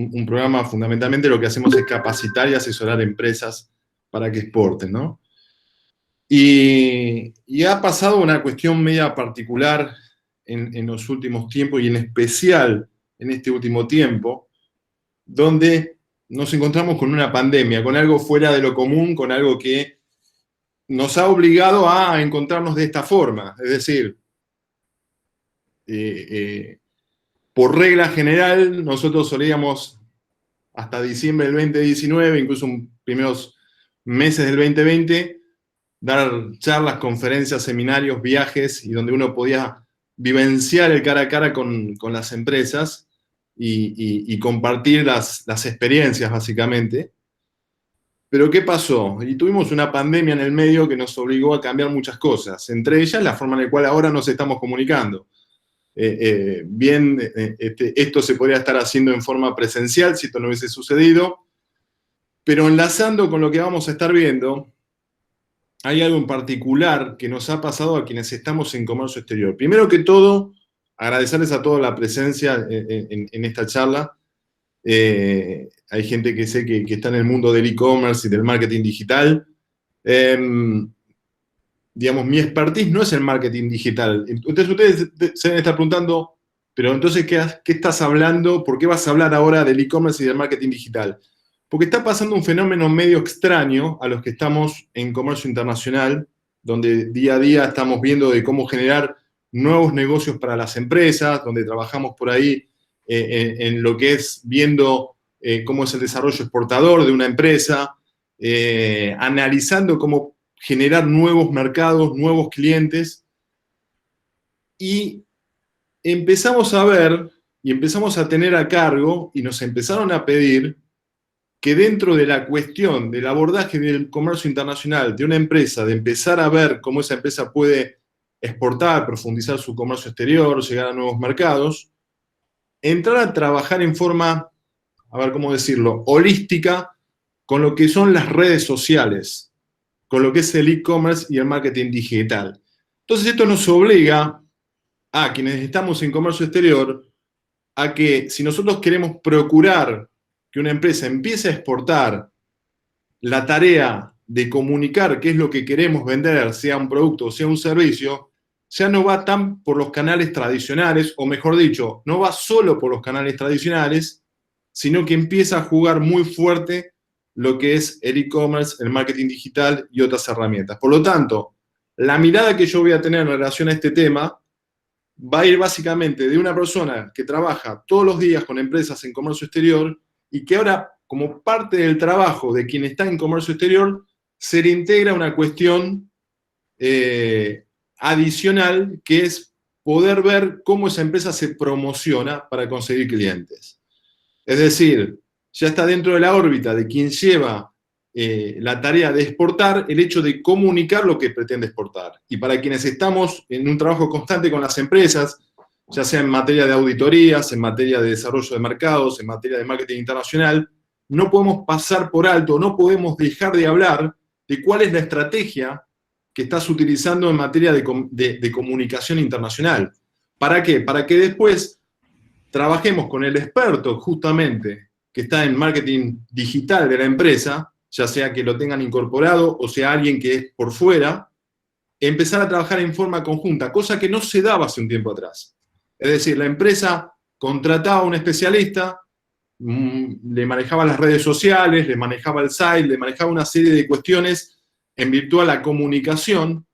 un programa, fundamentalmente lo que hacemos es capacitar y asesorar empresas para que exporten, ¿no? Y ha pasado una cuestión media particular en los últimos tiempos, y en especial en este último tiempo, donde nos encontramos con una pandemia, con algo fuera de lo común, con algo que nos ha obligado a encontrarnos de esta forma. Es decir, por regla general, nosotros solíamos, hasta diciembre del 2019, incluso en primeros meses del 2020, dar charlas, conferencias, seminarios, viajes, y donde uno podía vivenciar el cara a cara con las empresas y compartir las experiencias, básicamente. Pero ¿qué pasó? Y tuvimos una pandemia en el medio que nos obligó a cambiar muchas cosas, entre ellas la forma en la cual ahora nos estamos comunicando. Esto se podría estar haciendo en forma presencial si esto no hubiese sucedido, pero enlazando con lo que vamos a estar viendo, hay algo en particular que nos ha pasado a quienes estamos en comercio exterior. Primero que todo, agradecerles a todos la presencia en esta charla. Hay gente que sé que está en el mundo del e-commerce y del marketing digital. Digamos, mi expertise no es el marketing digital. Entonces ustedes se deben estar preguntando, pero entonces, ¿qué estás hablando? ¿Por qué vas a hablar ahora del e-commerce y del marketing digital? Porque está pasando un fenómeno medio extraño a los que estamos en comercio internacional, donde día a día estamos viendo de cómo generar nuevos negocios para las empresas, donde trabajamos por ahí en lo que es viendo cómo es el desarrollo exportador de una empresa, analizando cómo generar nuevos mercados, nuevos clientes, y empezamos a ver y empezamos a tener a cargo, y nos empezaron a pedir que dentro de la cuestión del abordaje del comercio internacional de una empresa, de empezar a ver cómo esa empresa puede exportar, profundizar su comercio exterior, llegar a nuevos mercados, entrar a trabajar en forma, a ver cómo decirlo, holística, con lo que son las redes sociales, con lo que es el e-commerce y el marketing digital. Entonces esto nos obliga a quienes estamos en comercio exterior a que, si nosotros queremos procurar que una empresa empiece a exportar, la tarea de comunicar qué es lo que queremos vender, sea un producto o sea un servicio, ya no va tan por los canales tradicionales, o mejor dicho, no va solo por los canales tradicionales, sino que empieza a jugar muy fuerte lo que es el e-commerce, el marketing digital y otras herramientas. Por lo tanto, la mirada que yo voy a tener en relación a este tema va a ir básicamente de una persona que trabaja todos los días con empresas en comercio exterior, y que ahora, como parte del trabajo de quien está en comercio exterior, se le integra una cuestión adicional, que es poder ver cómo esa empresa se promociona para conseguir clientes. Es decir, ya está dentro de la órbita de quien lleva la tarea de exportar, el hecho de comunicar lo que pretende exportar. Y para quienes estamos en un trabajo constante con las empresas, ya sea en materia de auditorías, en materia de desarrollo de mercados, en materia de marketing internacional, no podemos pasar por alto, no podemos dejar de hablar de cuál es la estrategia que estás utilizando en materia de comunicación internacional. ¿Para qué? Para que después trabajemos con el experto, justamente, que está en marketing digital de la empresa, ya sea que lo tengan incorporado o sea alguien que es por fuera, empezar a trabajar en forma conjunta, cosa que no se daba hace un tiempo atrás. Es decir, la empresa contrataba a un especialista, le manejaba las redes sociales, le manejaba el site, le manejaba una serie de cuestiones en virtud a la comunicación,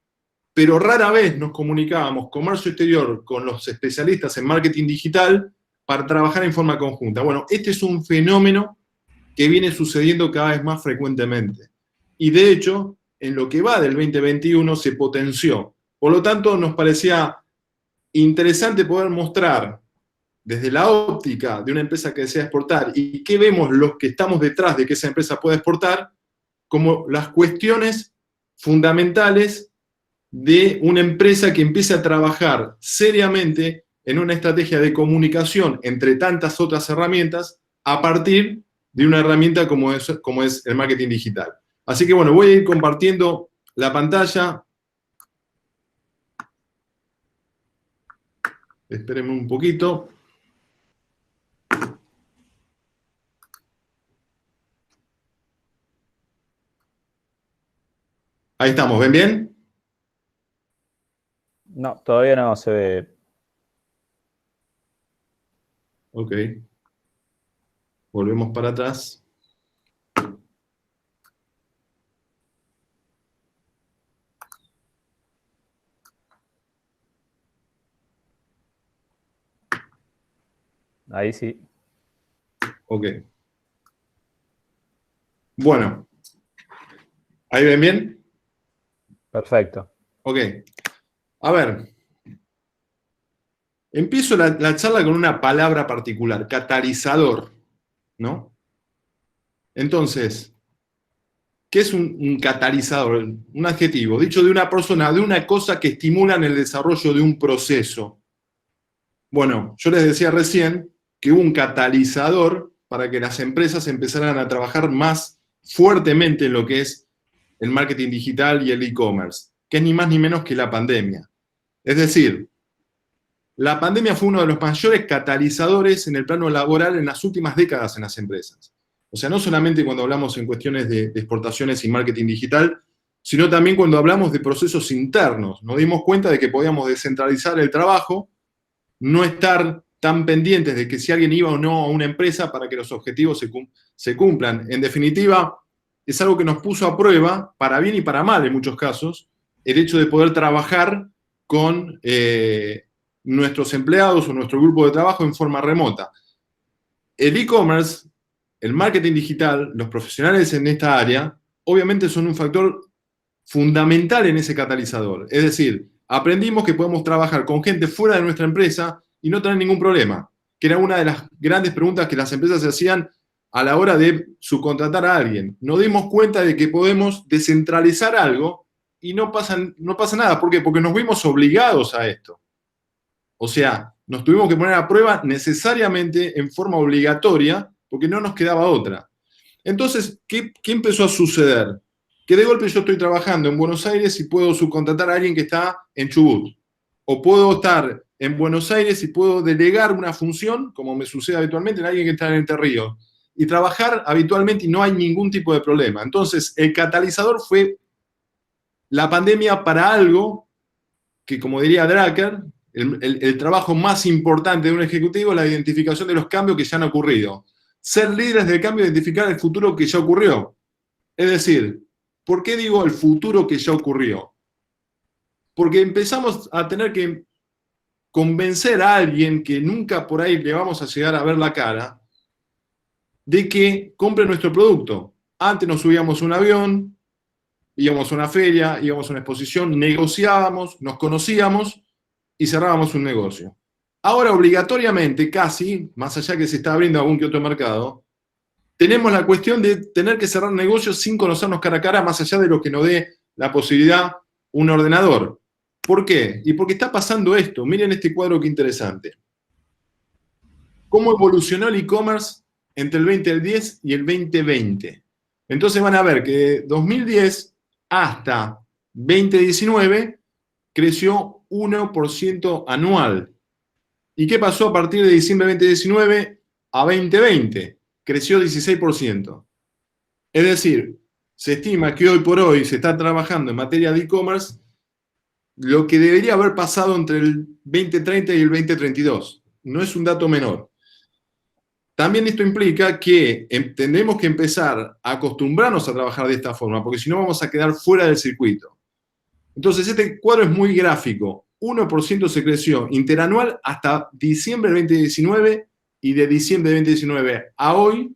pero rara vez nos comunicábamos comercio exterior con los especialistas en marketing digital para trabajar en forma conjunta. Bueno, este es un fenómeno que viene sucediendo cada vez más frecuentemente. Y de hecho, en lo que va del 2021 se potenció. Por lo tanto, nos parecía interesante poder mostrar desde la óptica de una empresa que desea exportar, y qué vemos los que estamos detrás de que esa empresa pueda exportar, como las cuestiones fundamentales de una empresa que empiece a trabajar seriamente en una estrategia de comunicación entre tantas otras herramientas, a partir de una herramienta como es el marketing digital. Así que bueno, voy a ir compartiendo la pantalla. Espérenme un poquito. Ahí estamos, ¿ven bien? No, todavía no se ve. Ok. Volvemos para atrás. Ahí sí. Ok. Bueno, ¿ahí ven bien? Perfecto. Ok. A ver, empiezo la charla con una palabra particular, catalizador, ¿no? Entonces, ¿qué es un catalizador? Un adjetivo, dicho de una persona, de una cosa que estimula el desarrollo de un proceso. Bueno, yo les decía recién que hubo un catalizador para que las empresas empezaran a trabajar más fuertemente en lo que es el marketing digital y el e-commerce, que es ni más ni menos que la pandemia. Es decir, la pandemia fue uno de los mayores catalizadores en el plano laboral en las últimas décadas en las empresas. O sea, no solamente cuando hablamos en cuestiones de exportaciones y marketing digital, sino también cuando hablamos de procesos internos. Nos dimos cuenta de que podíamos descentralizar el trabajo, no estar tan pendientes de que si alguien iba o no a una empresa para que los objetivos se cumplan. En definitiva, es algo que nos puso a prueba, para bien y para mal en muchos casos, el hecho de poder trabajar con nuestros empleados o nuestro grupo de trabajo en forma remota. El e-commerce, el marketing digital, los profesionales en esta área, obviamente son un factor fundamental en ese catalizador. Es decir, aprendimos que podemos trabajar con gente fuera de nuestra empresa y no tener ningún problema, que era una de las grandes preguntas que las empresas se hacían a la hora de subcontratar a alguien. Nos dimos cuenta de que podemos descentralizar algo y no pasa nada. ¿Por qué? Porque nos vimos obligados a esto. O sea, nos tuvimos que poner a prueba necesariamente en forma obligatoria porque no nos quedaba otra. Entonces, ¿qué empezó a suceder? Que de golpe yo estoy trabajando en Buenos Aires y puedo subcontratar a alguien que está en Chubut. O puedo estar en Buenos Aires y puedo delegar una función, como me sucede habitualmente, en alguien que está en Entre Ríos. Y trabajar habitualmente y no hay ningún tipo de problema. Entonces, el catalizador fue la pandemia para algo que, como diría Drucker, el trabajo más importante de un ejecutivo es la identificación de los cambios que ya han ocurrido. Ser líderes del cambio, identificar el futuro que ya ocurrió. Es decir, ¿por qué digo el futuro que ya ocurrió? Porque empezamos a tener que convencer a alguien que nunca por ahí le vamos a llegar a ver la cara de que compre nuestro producto. Antes nos subíamos a un avión, íbamos a una feria, íbamos a una exposición, negociábamos, nos conocíamos y cerrábamos un negocio. Ahora, obligatoriamente, casi, más allá que se está abriendo algún que otro mercado, tenemos la cuestión de tener que cerrar negocios sin conocernos cara a cara, más allá de lo que nos dé la posibilidad un ordenador. ¿Por qué? Y porque está pasando esto. Miren este cuadro que interesante. ¿Cómo evolucionó el e-commerce entre el 2010 y el 2020? Entonces van a ver que de 2010 hasta 2019 creció 1% anual. ¿Y qué pasó a partir de diciembre de 2019 a 2020? Creció 16%. Es decir, se estima que hoy por hoy se está trabajando en materia de e-commerce lo que debería haber pasado entre el 2030 y el 2032. No es un dato menor. También esto implica que tenemos que empezar a acostumbrarnos a trabajar de esta forma, porque si no vamos a quedar fuera del circuito. Entonces, este cuadro es muy gráfico. 1% se creció interanual hasta diciembre de 2019 y de diciembre de 2019 a hoy,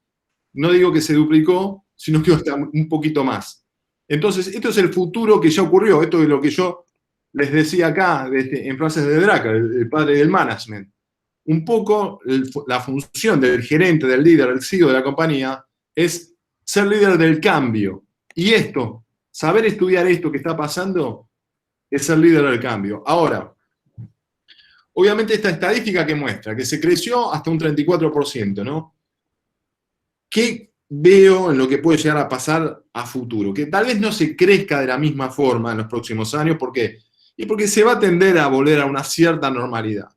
no digo que se duplicó, sino que hasta un poquito más. Entonces, esto es el futuro que ya ocurrió. Esto es lo que yo les decía acá en frases de Drucker, el padre del management. Un poco la función del gerente, del líder, del CEO de la compañía es ser líder del cambio. Y esto, saber estudiar esto que está pasando, es ser líder del cambio. Ahora, obviamente esta estadística que muestra que se creció hasta un 34%, ¿no? ¿Qué veo en lo que puede llegar a pasar a futuro? Que tal vez no se crezca de la misma forma en los próximos años. ¿Por qué? Y porque se va a tender a volver a una cierta normalidad.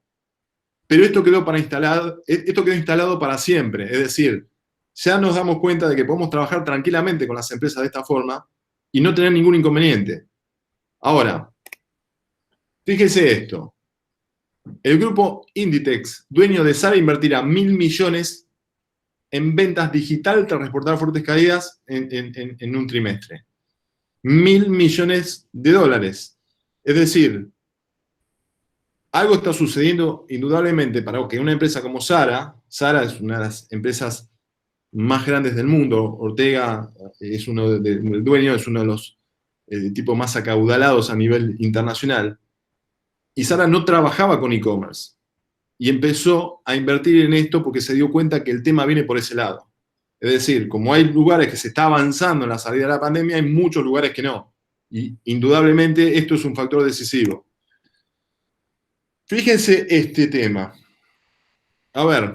Pero esto quedó instalado para siempre. Es decir, ya nos damos cuenta de que podemos trabajar tranquilamente con las empresas de esta forma, y no tener ningún inconveniente. Ahora, fíjese esto. El grupo Inditex, dueño de Zara, invertirá 1.000 millones en ventas digital tras reportar fuertes caídas en un trimestre. 1.000 millones de dólares. Es decir, algo está sucediendo indudablemente para que una empresa como Zara es una de las empresas más grandes del mundo. Ortega es el dueño, es uno de los tipos más acaudalados a nivel internacional. Y Zara no trabajaba con e-commerce. Y empezó a invertir en esto porque se dio cuenta que el tema viene por ese lado. Es decir, como hay lugares que se está avanzando en la salida de la pandemia, hay muchos lugares que no. Y indudablemente esto es un factor decisivo. Fíjense este tema. A ver.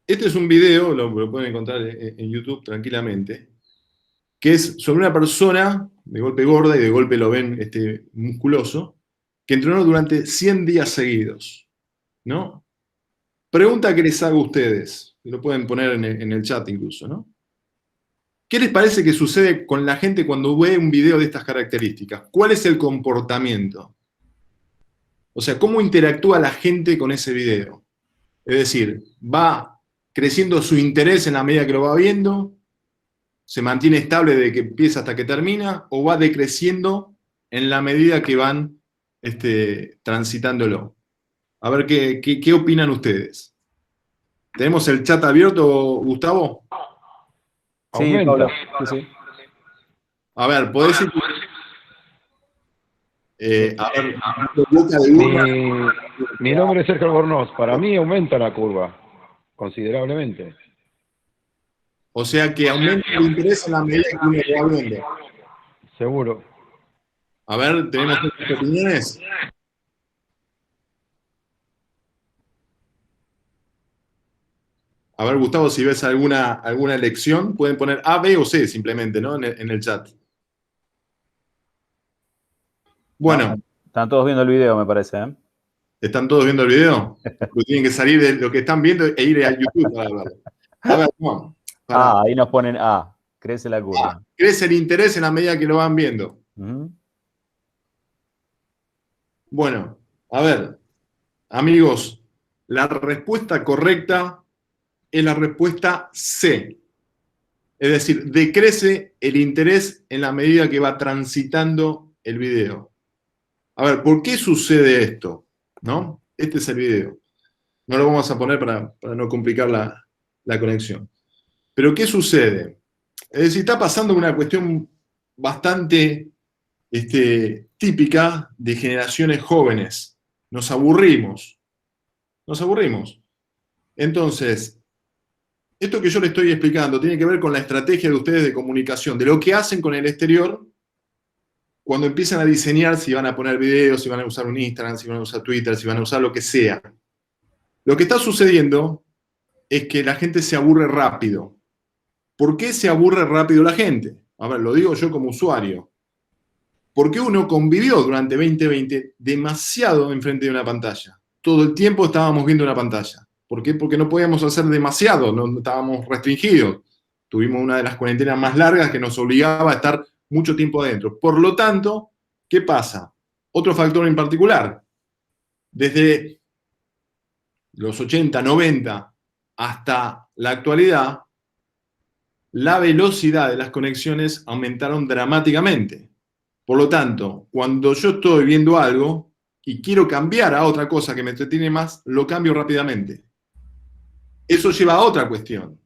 Este es un video, lo pueden encontrar en YouTube tranquilamente, que es sobre una persona de golpe gorda y de golpe lo ven musculoso, que entrenó durante 100 días seguidos, ¿no? Pregunta que les hago a ustedes, lo pueden poner en el chat incluso, ¿no? ¿Qué les parece que sucede con la gente cuando ve un video de estas características? ¿Cuál es el comportamiento? O sea, ¿cómo interactúa la gente con ese video? Es decir, ¿va creciendo su interés en la medida que lo va viendo? ¿Se mantiene estable desde que empieza hasta que termina? ¿O va decreciendo en la medida que van transitándolo? A ver qué opinan ustedes. ¿Tenemos el chat abierto, Gustavo? Sí, Aumenta. Pablo. Sí. A ver, ¿podés ir? A ver, boca de urna. Mi nombre es Sergio Albornoz. Para mí aumenta la curva considerablemente. O sea que aumenta el interés en la medida que uno lo va viendo. Seguro. A ver, ¿tenemos otras opiniones? A ver, Gustavo, si ves alguna elección, pueden poner A, B o C simplemente, ¿no? En el chat. Bueno. Están todos viendo el video, me parece, ¿eh? ¿Están todos viendo el video? Pues tienen que salir de lo que están viendo e ir a YouTube para verlo. A ver, no. Ahí nos ponen A. Crece la curva. Crece el interés en la medida que lo van viendo. Bueno, a ver, amigos, la respuesta correcta es la respuesta C. Es decir, decrece el interés en la medida que va transitando el video. A ver, ¿por qué sucede esto? ¿No? Este es el video. No lo vamos a poner para no complicar la conexión. Pero ¿qué sucede? Es decir, está pasando una cuestión bastante típica de generaciones jóvenes. Nos aburrimos. Nos aburrimos. Entonces, esto que yo le estoy explicando tiene que ver con la estrategia de ustedes de comunicación, de lo que hacen con el exterior cuando empiezan a diseñar si van a poner videos, si van a usar un Instagram, si van a usar Twitter, si van a usar lo que sea. Lo que está sucediendo es que la gente se aburre rápido. ¿Por qué se aburre rápido la gente? A ver, lo digo yo como usuario. Porque uno convivió durante 2020 demasiado enfrente de una pantalla. Todo el tiempo estábamos viendo una pantalla. ¿Por qué? Porque no podíamos hacer demasiado, no estábamos restringidos. Tuvimos una de las cuarentenas más largas que nos obligaba a estar mucho tiempo adentro. Por lo tanto, ¿qué pasa? Otro factor en particular. Desde los 80, 90 hasta la actualidad, la velocidad de las conexiones aumentaron dramáticamente. Por lo tanto, cuando yo estoy viendo algo y quiero cambiar a otra cosa que me entretiene más, lo cambio rápidamente. Eso lleva a otra cuestión.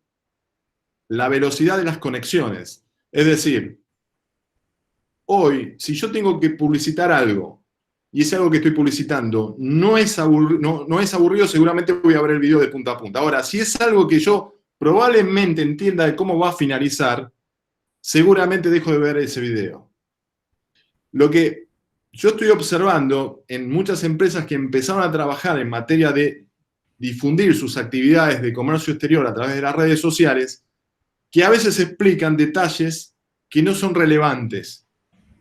La velocidad de las conexiones. Es decir, hoy, si yo tengo que publicitar algo y es algo que estoy publicitando, no es aburrido, seguramente voy a ver el video de punta a punta. Ahora, si es algo que yo probablemente entienda de cómo va a finalizar, seguramente dejo de ver ese video. Lo que yo estoy observando en muchas empresas que empezaron a trabajar en materia de difundir sus actividades de comercio exterior a través de las redes sociales, que a veces explican detalles que no son relevantes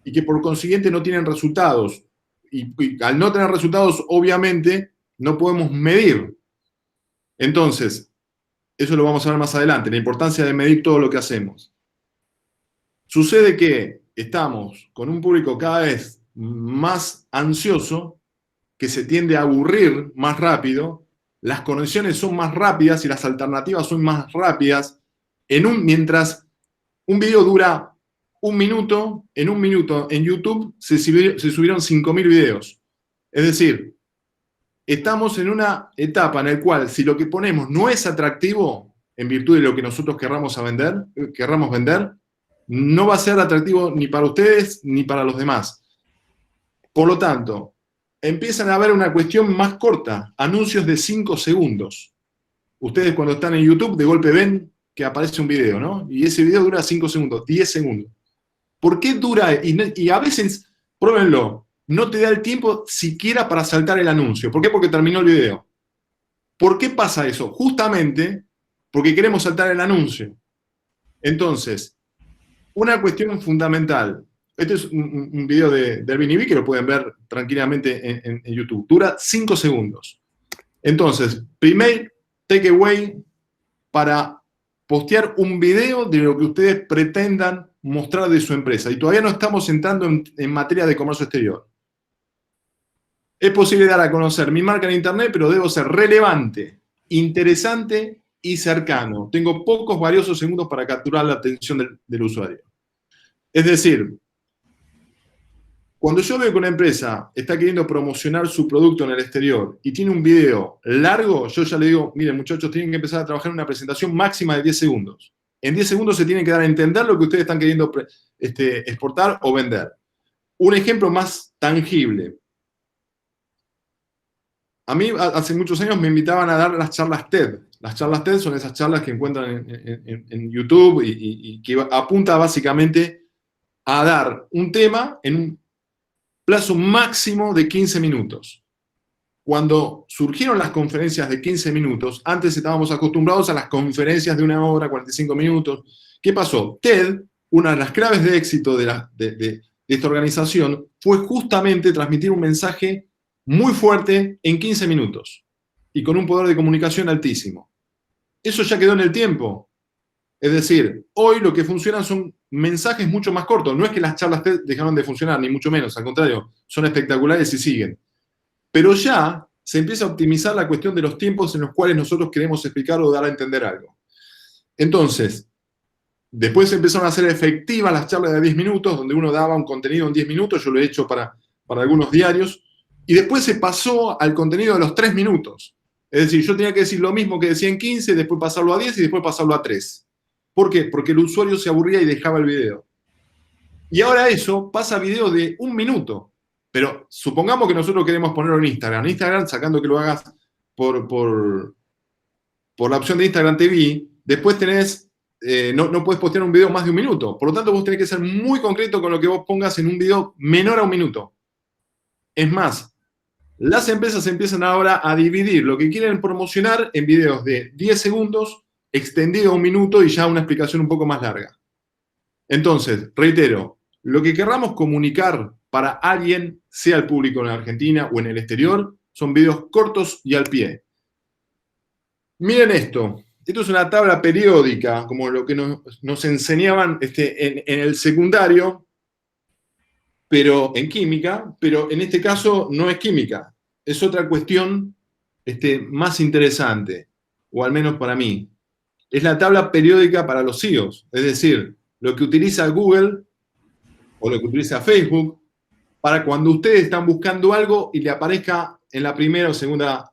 y que por consiguiente no tienen resultados. Y al no tener resultados, obviamente, no podemos medir. Entonces, eso lo vamos a ver más adelante, la importancia de medir todo lo que hacemos. Sucede que estamos con un público cada vez más ansioso, que se tiende a aburrir más rápido, las conexiones son más rápidas y las alternativas son más rápidas. Mientras un video dura un minuto, en YouTube se subieron 5.000 videos. Es decir, estamos en una etapa en la cual si lo que ponemos no es atractivo, en virtud de lo que nosotros querramos vender, no va a ser atractivo ni para ustedes ni para los demás. Por lo tanto, empiezan a haber una cuestión más corta, anuncios de 5 segundos. Ustedes cuando están en YouTube de golpe ven que aparece un video, ¿no? Y ese video dura 5 segundos, 10 segundos. ¿Por qué dura? Y a veces, pruébenlo, no te da el tiempo siquiera para saltar el anuncio. ¿Por qué? Porque terminó el video. ¿Por qué pasa eso? Justamente porque queremos saltar el anuncio. Entonces, una cuestión fundamental. Este es un video de Airbnb que lo pueden ver tranquilamente en YouTube. Dura 5 segundos. Entonces, primer takeaway para postear un video de lo que ustedes pretendan mostrar de su empresa. Y todavía no estamos entrando en materia de comercio exterior. Es posible dar a conocer mi marca en Internet, pero debo ser relevante, interesante y cercano. Tengo pocos valiosos segundos para capturar la atención del usuario. Es decir, cuando yo veo que una empresa está queriendo promocionar su producto en el exterior y tiene un video largo, yo ya le digo, miren muchachos, tienen que empezar a trabajar en una presentación máxima de 10 segundos. En 10 segundos se tienen que dar a entender lo que ustedes están queriendo exportar o vender. Un ejemplo más tangible. A mí hace muchos años me invitaban a dar las charlas TED. Las charlas TED son esas charlas que encuentran en YouTube y que apunta básicamente a dar un tema en un plazo máximo de 15 minutos. Cuando surgieron las conferencias de 15 minutos, antes estábamos acostumbrados a las conferencias de 1 hora, 45 minutos. ¿Qué pasó? TED, una de las claves de éxito de esta organización, fue justamente transmitir un mensaje muy fuerte en 15 minutos y con un poder de comunicación altísimo. Eso ya quedó en el tiempo. Es decir, hoy lo que funcionan son mensajes mucho más cortos. No es que las charlas TED dejaron de funcionar, ni mucho menos. Al contrario, son espectaculares y siguen. Pero ya se empieza a optimizar la cuestión de los tiempos en los cuales nosotros queremos explicar o dar a entender algo. Entonces, después empezaron a ser efectivas las charlas de 10 minutos, donde uno daba un contenido en 10 minutos. Yo lo he hecho para algunos diarios. Y después se pasó al contenido de los 3 minutos. Es decir, yo tenía que decir lo mismo que decía en 15, después pasarlo a 10 y después pasarlo a 3. ¿Por qué? Porque el usuario se aburría y dejaba el video. Y ahora eso pasa a videos de 1 minuto. Pero supongamos que nosotros queremos ponerlo en Instagram. En Instagram, sacando que lo hagas por la opción de Instagram TV, después tenés, no puedes postear un video más de 1 minuto. Por lo tanto, vos tenés que ser muy concreto con lo que vos pongas en un video menor a 1 minuto. Es más, las empresas empiezan ahora a dividir lo que quieren promocionar en videos de 10 segundos, extendido a 1 minuto y ya una explicación un poco más larga. Entonces, reitero, lo que querramos comunicar para alguien, sea el público en Argentina o en el exterior, son videos cortos y al pie. Miren esto. Esto es una tabla periódica, como lo que nos enseñaban en el secundario, pero en química, pero en este caso no es química. Es otra cuestión más interesante, o al menos para mí. Es la tabla periódica para los SEOs, es decir, lo que utiliza Google o lo que utiliza Facebook para cuando ustedes están buscando algo y le aparezca en la primera o segunda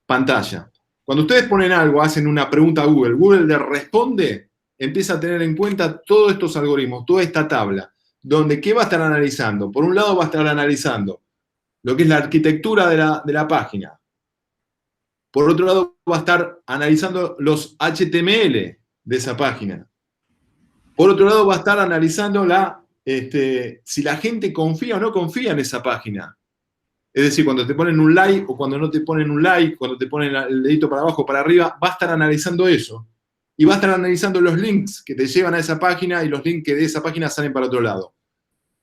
pantalla. Cuando ustedes ponen algo, hacen una pregunta a Google, Google le responde, empieza a tener en cuenta todos estos algoritmos, toda esta tabla, donde ¿qué va a estar analizando? Por un lado va a estar analizando lo que es la arquitectura de la página. Por otro lado va a estar analizando los HTML de esa página. Por otro lado va a estar analizando si la gente confía o no confía en esa página. Es decir, cuando te ponen un like o cuando no te ponen un like, cuando te ponen el dedito para abajo o para arriba, va a estar analizando eso. Y va a estar analizando los links que te llevan a esa página y los links que de esa página salen para otro lado.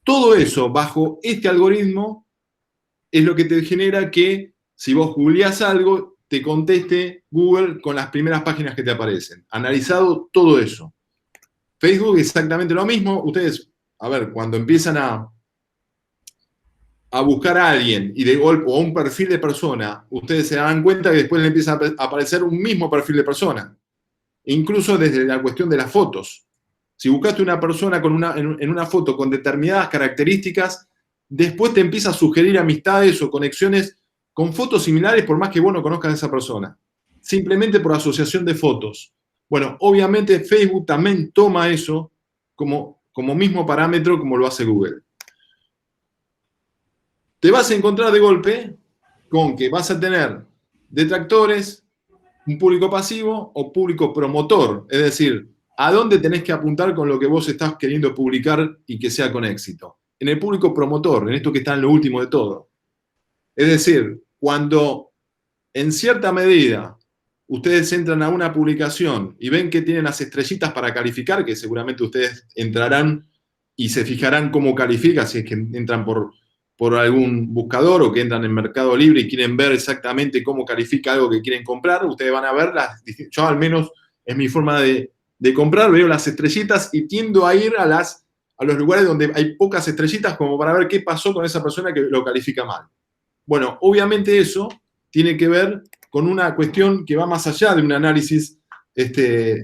Todo eso, bajo este algoritmo, es lo que te genera que, si vos googleás algo, te conteste Google con las primeras páginas que te aparecen. Analizado todo eso. Facebook exactamente lo mismo. Ustedes, a ver, cuando empiezan a buscar a alguien y de golpe, o a un perfil de persona, ustedes se dan cuenta que después le empieza a aparecer un mismo perfil de persona. Incluso desde la cuestión de las fotos. Si buscaste una persona en una foto con determinadas características, después te empieza a sugerir amistades o conexiones con fotos similares por más que vos no conozcas a esa persona. Simplemente por asociación de fotos. Bueno, obviamente Facebook también toma eso como mismo parámetro como lo hace Google. Te vas a encontrar de golpe con que vas a tener detractores, un público pasivo o público promotor. Es decir, ¿a dónde tenés que apuntar con lo que vos estás queriendo publicar y que sea con éxito? En el público promotor, en esto que está en lo último de todo. Es decir, cuando en cierta medida ustedes entran a una publicación y ven que tienen las estrellitas para calificar, que seguramente ustedes entrarán y se fijarán cómo califica, si es que entran por algún buscador o que entran en Mercado Libre y quieren ver exactamente cómo califica algo que quieren comprar, ustedes van a ver yo al menos es mi forma de comprar, veo las estrellitas y tiendo a ir a los lugares donde hay pocas estrellitas como para ver qué pasó con esa persona que lo califica mal. Bueno, obviamente eso tiene que ver con una cuestión que va más allá de un análisis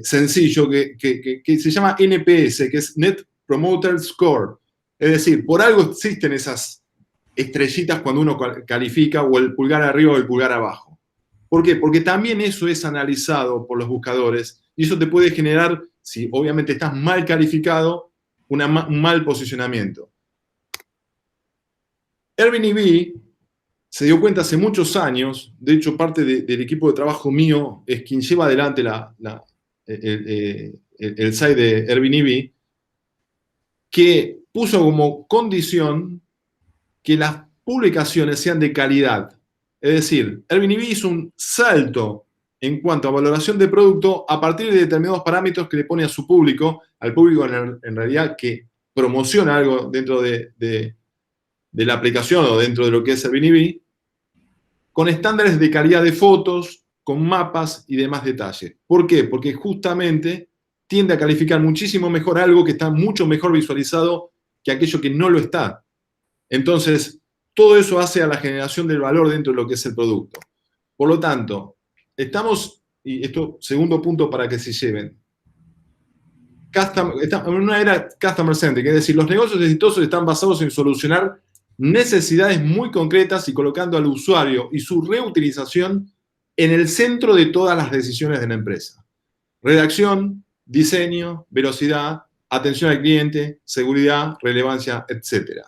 sencillo que se llama NPS, que es Net Promoter Score. Es decir, por algo existen esas estrellitas cuando uno califica, o el pulgar arriba o el pulgar abajo. ¿Por qué? Porque también eso es analizado por los buscadores y eso te puede generar, si obviamente estás mal calificado, un mal posicionamiento. Airbnb se dio cuenta hace muchos años, de hecho parte del equipo de trabajo mío es quien lleva adelante el site de Airbnb, que puso como condición que las publicaciones sean de calidad. Es decir, Airbnb hizo un salto en cuanto a valoración de producto a partir de determinados parámetros que le pone a su público, al público en realidad que promociona algo dentro de la aplicación o dentro de lo que es Airbnb, con estándares de calidad de fotos, con mapas y demás detalles. ¿Por qué? Porque justamente tiende a calificar muchísimo mejor algo que está mucho mejor visualizado que aquello que no lo está. Entonces, todo eso hace a la generación del valor dentro de lo que es el producto. Por lo tanto, y esto segundo punto para que se lleven, estamos en una era customer centric, es decir, los negocios exitosos están basados en solucionar necesidades muy concretas y colocando al usuario y su reutilización en el centro de todas las decisiones de la empresa. Redacción, diseño, velocidad, atención al cliente, seguridad, relevancia, etc.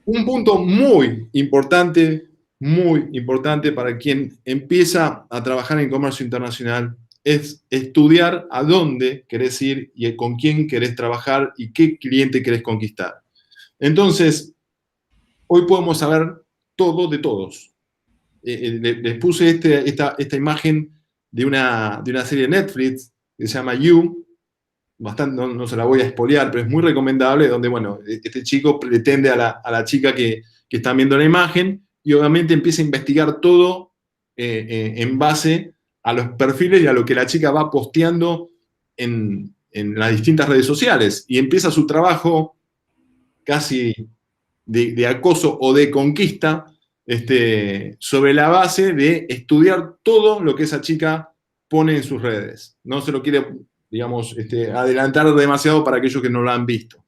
Un punto muy importante para quien empieza a trabajar en comercio internacional es estudiar a dónde querés ir y con quién querés trabajar y qué cliente querés conquistar. Entonces, hoy podemos saber todo de todos. Les puse esta imagen de una serie de Netflix que se llama You. Bastante, no se la voy a espolear, pero es muy recomendable, donde, bueno, este chico pretende a la chica que están viendo la imagen y obviamente empieza a investigar todo en base a los perfiles y a lo que la chica va posteando en las distintas redes sociales. Y empieza su trabajo casi de acoso o de conquista sobre la base de estudiar todo lo que esa chica pone en sus redes. No se lo quiere, digamos, adelantar demasiado para aquellos que no lo han visto.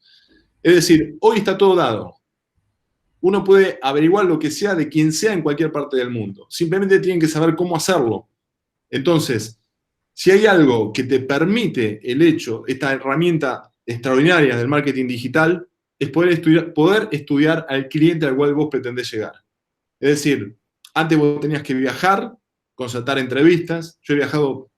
Es decir, hoy está todo dado. Uno puede averiguar lo que sea de quien sea en cualquier parte del mundo. Simplemente tienen que saber cómo hacerlo. Entonces, si hay algo que te permite esta herramienta extraordinaria del marketing digital, es poder estudiar al cliente al cual vos pretendés llegar. Es decir, antes vos tenías que viajar, concertar entrevistas. Yo he viajado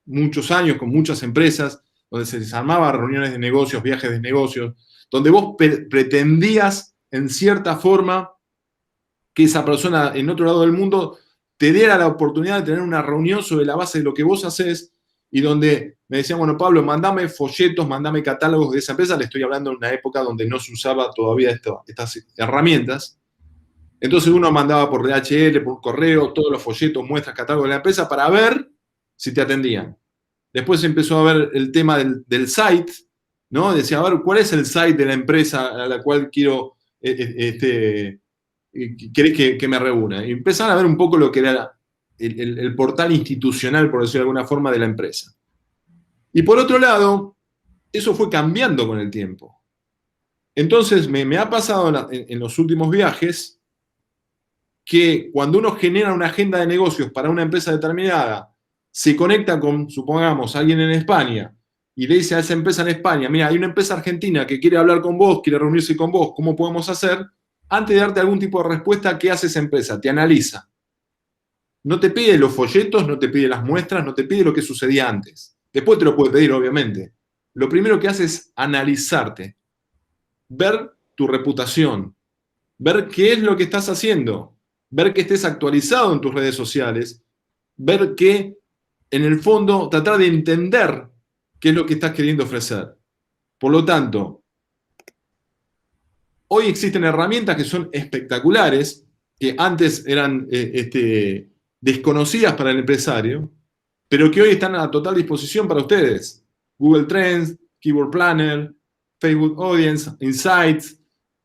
muchos años con muchas empresas, donde se les armaba reuniones de negocios, viajes de negocios, donde vos pretendías, en cierta forma, que esa persona en otro lado del mundo te diera la oportunidad de tener una reunión sobre la base de lo que vos hacés, y donde me decían, bueno, Pablo, mandame folletos, mandame catálogos de esa empresa. Le estoy hablando de una época donde no se usaba todavía estas herramientas. Entonces uno mandaba por DHL, por correo, todos los folletos, muestras, catálogos de la empresa para ver si te atendían. Después empezó a ver el tema del site, ¿no? Decía, a ver, ¿cuál es el site de la empresa a la cual quiero, querés que me reúna? Y empezaron a ver un poco lo que era el portal institucional, por decirlo de alguna forma, de la empresa. Y por otro lado, eso fue cambiando con el tiempo. Entonces, me ha pasado en los últimos viajes que cuando uno genera una agenda de negocios para una empresa determinada, se conecta con, supongamos, alguien en España y le dice a esa empresa en España, mira, hay una empresa argentina que quiere hablar con vos, quiere reunirse con vos, ¿cómo podemos hacer? Antes de darte algún tipo de respuesta, ¿qué hace esa empresa? Te analiza. No te pide los folletos, no te pide las muestras, no te pide lo que sucedía antes. Después te lo puede pedir, obviamente. Lo primero que hace es analizarte, ver tu reputación, ver qué es lo que estás haciendo, ver que estés actualizado en tus redes sociales, ver que, en el fondo, tratar de entender qué es lo que estás queriendo ofrecer. Por lo tanto, hoy existen herramientas que son espectaculares, que antes eran desconocidas para el empresario, pero que hoy están a total disposición para ustedes. Google Trends, Keyword Planner, Facebook Audience, Insights,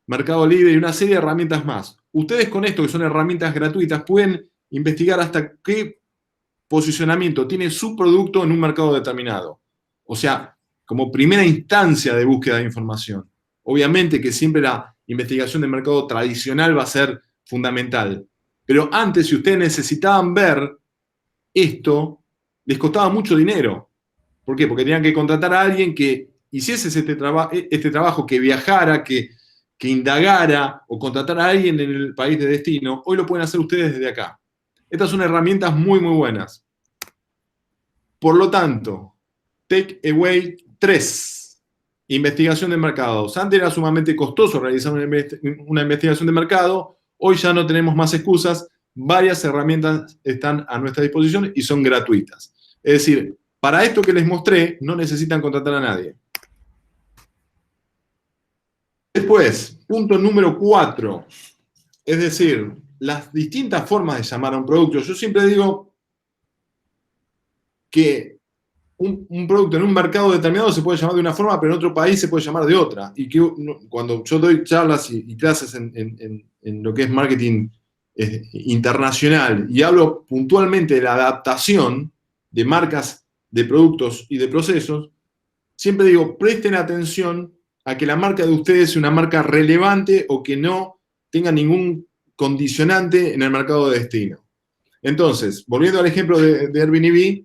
Mercado Libre y una serie de herramientas más. Ustedes con esto, que son herramientas gratuitas, pueden investigar hasta qué posicionamiento tiene su producto en un mercado determinado. O sea, como primera instancia de búsqueda de información. Obviamente que siempre la investigación de mercado tradicional va a ser fundamental. Pero antes, si ustedes necesitaban ver esto, les costaba mucho dinero. ¿Por qué? Porque tenían que contratar a alguien que hiciese este trabajo, que viajara, que indagara, o contratar a alguien en el país de destino. Hoy lo pueden hacer ustedes desde acá. Estas son herramientas muy, muy buenas. Por lo tanto, Takeaway 3, investigación de mercados. Antes era sumamente costoso realizar una investigación de mercado. Hoy ya no tenemos más excusas. Varias herramientas están a nuestra disposición y son gratuitas. Es decir, para esto que les mostré, no necesitan contratar a nadie. Después, punto número 4. Es decir, las distintas formas de llamar a un producto. Yo siempre digo que un producto en un mercado determinado se puede llamar de una forma, pero en otro país se puede llamar de otra. Y que cuando yo doy charlas y clases en lo que es marketing internacional y hablo puntualmente de la adaptación de marcas, de productos y de procesos, siempre digo, presten atención a que la marca de ustedes sea una marca relevante o que no tenga ningún condicionante en el mercado de destino. Entonces, volviendo al ejemplo de Airbnb,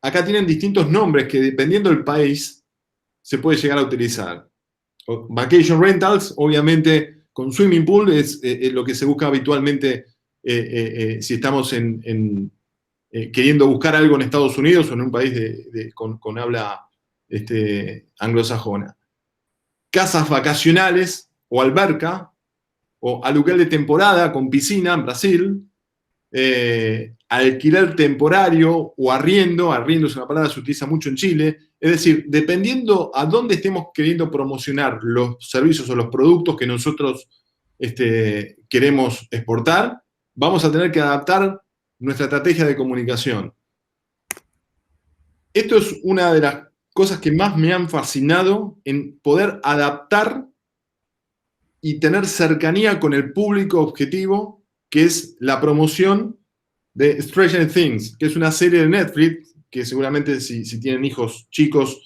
acá tienen distintos nombres que dependiendo del país se puede llegar a utilizar. Vacation Rentals, obviamente con swimming pool es lo que se busca habitualmente si estamos queriendo buscar algo en Estados Unidos o en un país con habla anglosajona. Casas vacacionales o alberca, o aluguel de temporada con piscina en Brasil, alquiler temporario o arriendo es una palabra que se utiliza mucho en Chile, es decir, dependiendo a dónde estemos queriendo promocionar los servicios o los productos que nosotros queremos exportar, vamos a tener que adaptar nuestra estrategia de comunicación. Esto es una de las cosas que más me han fascinado en poder adaptar y tener cercanía con el público objetivo, que es la promoción de Stranger Things, que es una serie de Netflix, que seguramente si tienen hijos chicos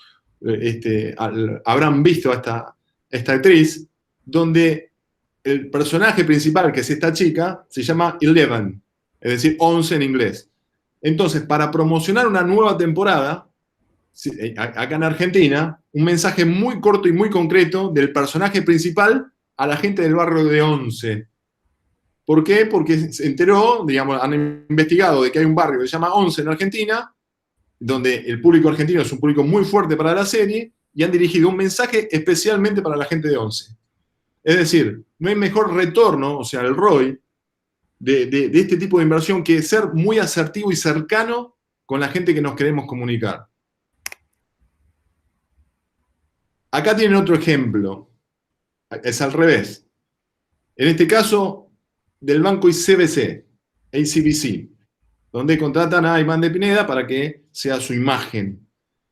habrán visto a esta actriz, donde el personaje principal, que es esta chica, se llama Eleven, es decir, 11 en inglés. Entonces, para promocionar una nueva temporada, acá en Argentina, un mensaje muy corto y muy concreto del personaje principal a la gente del barrio de 11. ¿Por qué? Porque se enteró, digamos, han investigado de que hay un barrio que se llama 11 en Argentina, donde el público argentino es un público muy fuerte para la serie, y han dirigido un mensaje especialmente para la gente de 11. Es decir, no hay mejor retorno, o sea, el ROI, de este tipo de inversión que ser muy asertivo y cercano con la gente que nos queremos comunicar. Acá tienen otro ejemplo. Es al revés. En este caso, del banco ICBC, ACBC, donde contratan a Iván de Pineda para que sea su imagen,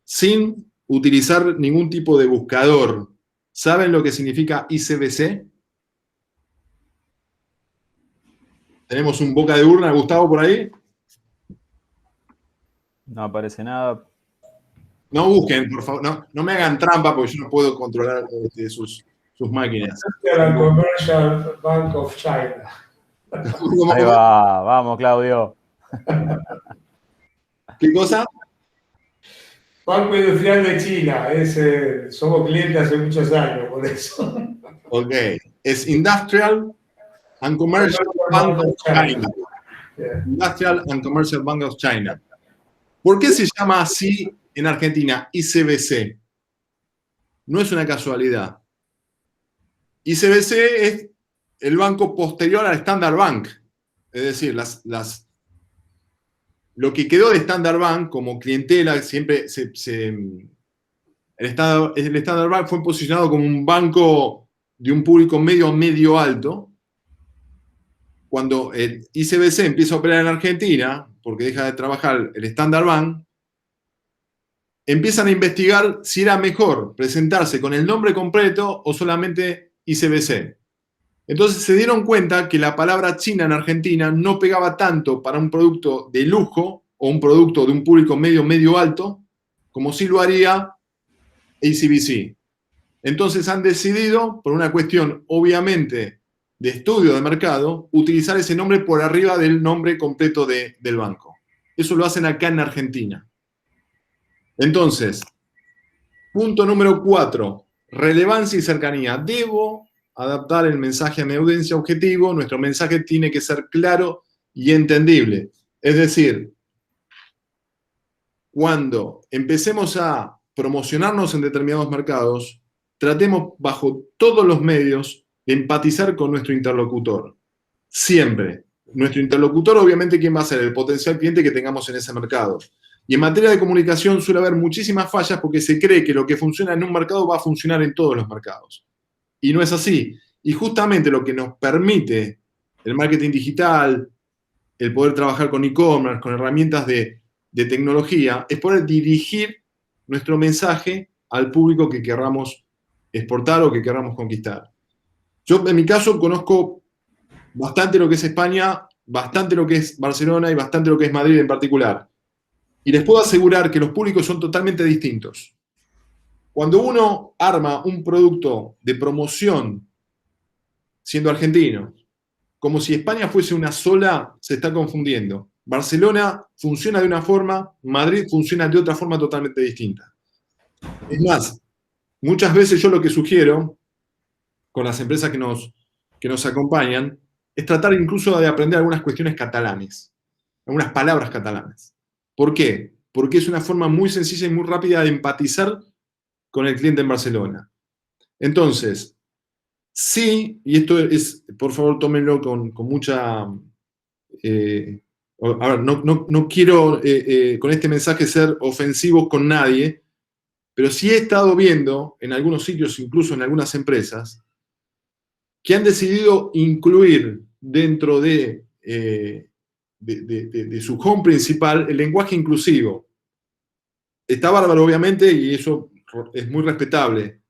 sin utilizar ningún tipo de buscador. ¿Saben lo que significa ICBC? Tenemos un boca de urna, Gustavo, por ahí. No aparece nada. No busquen, por favor, no me hagan trampa porque yo no puedo controlar sus máquinas. La Commercial Bank of China. Ahí va, vamos, Claudio. ¿Qué cosa? Banco Industrial de China. Somos clientes hace muchos años, por eso. Ok, es Industrial and Commercial Bank of China. Industrial and Commercial Bank of China. ¿Por qué se llama así en Argentina, ICBC? No es una casualidad. ICBC es el banco posterior al Standard Bank. Es decir, lo que quedó de Standard Bank como clientela, siempre el Standard Bank fue posicionado como un banco de un público medio alto. Cuando el ICBC empieza a operar en Argentina, porque deja de trabajar el Standard Bank, empiezan a investigar si era mejor presentarse con el nombre completo o solamente ICBC. Entonces se dieron cuenta que la palabra China en Argentina no pegaba tanto para un producto de lujo o un producto de un público medio alto, como sí lo haría ICBC. Entonces han decidido, por una cuestión obviamente de estudio de mercado, utilizar ese nombre por arriba del nombre completo del banco. Eso lo hacen acá en Argentina. Entonces, punto número 4, relevancia y cercanía. Debo adaptar el mensaje a mi audiencia objetivo. Nuestro mensaje tiene que ser claro y entendible. Es decir, cuando empecemos a promocionarnos en determinados mercados, tratemos bajo todos los medios de empatizar con nuestro interlocutor. Siempre. Nuestro interlocutor, obviamente, ¿quién va a ser? El potencial cliente que tengamos en ese mercado. Y en materia de comunicación suele haber muchísimas fallas porque se cree que lo que funciona en un mercado va a funcionar en todos los mercados. Y no es así. Y justamente lo que nos permite el marketing digital, el poder trabajar con e-commerce, con herramientas de tecnología, es poder dirigir nuestro mensaje al público que querramos exportar o que querramos conquistar. Yo, en mi caso, conozco bastante lo que es España, bastante lo que es Barcelona y bastante lo que es Madrid en particular. Y les puedo asegurar que los públicos son totalmente distintos. Cuando uno arma un producto de promoción siendo argentino, como si España fuese una sola, se está confundiendo. Barcelona funciona de una forma, Madrid funciona de otra forma totalmente distinta. Es más, muchas veces yo lo que sugiero con las empresas que nos acompañan es tratar incluso de aprender algunas cuestiones catalanes, algunas palabras catalanas. ¿Por qué? Porque es una forma muy sencilla y muy rápida de empatizar con el cliente en Barcelona. Entonces, sí, y esto es, por favor, tómenlo con mucha... a ver, no quiero con este mensaje ser ofensivo con nadie, pero sí he estado viendo en algunos sitios, incluso en algunas empresas, que han decidido incluir dentro de su home principal el lenguaje inclusivo. Está bárbaro, obviamente, y eso es muy respetable,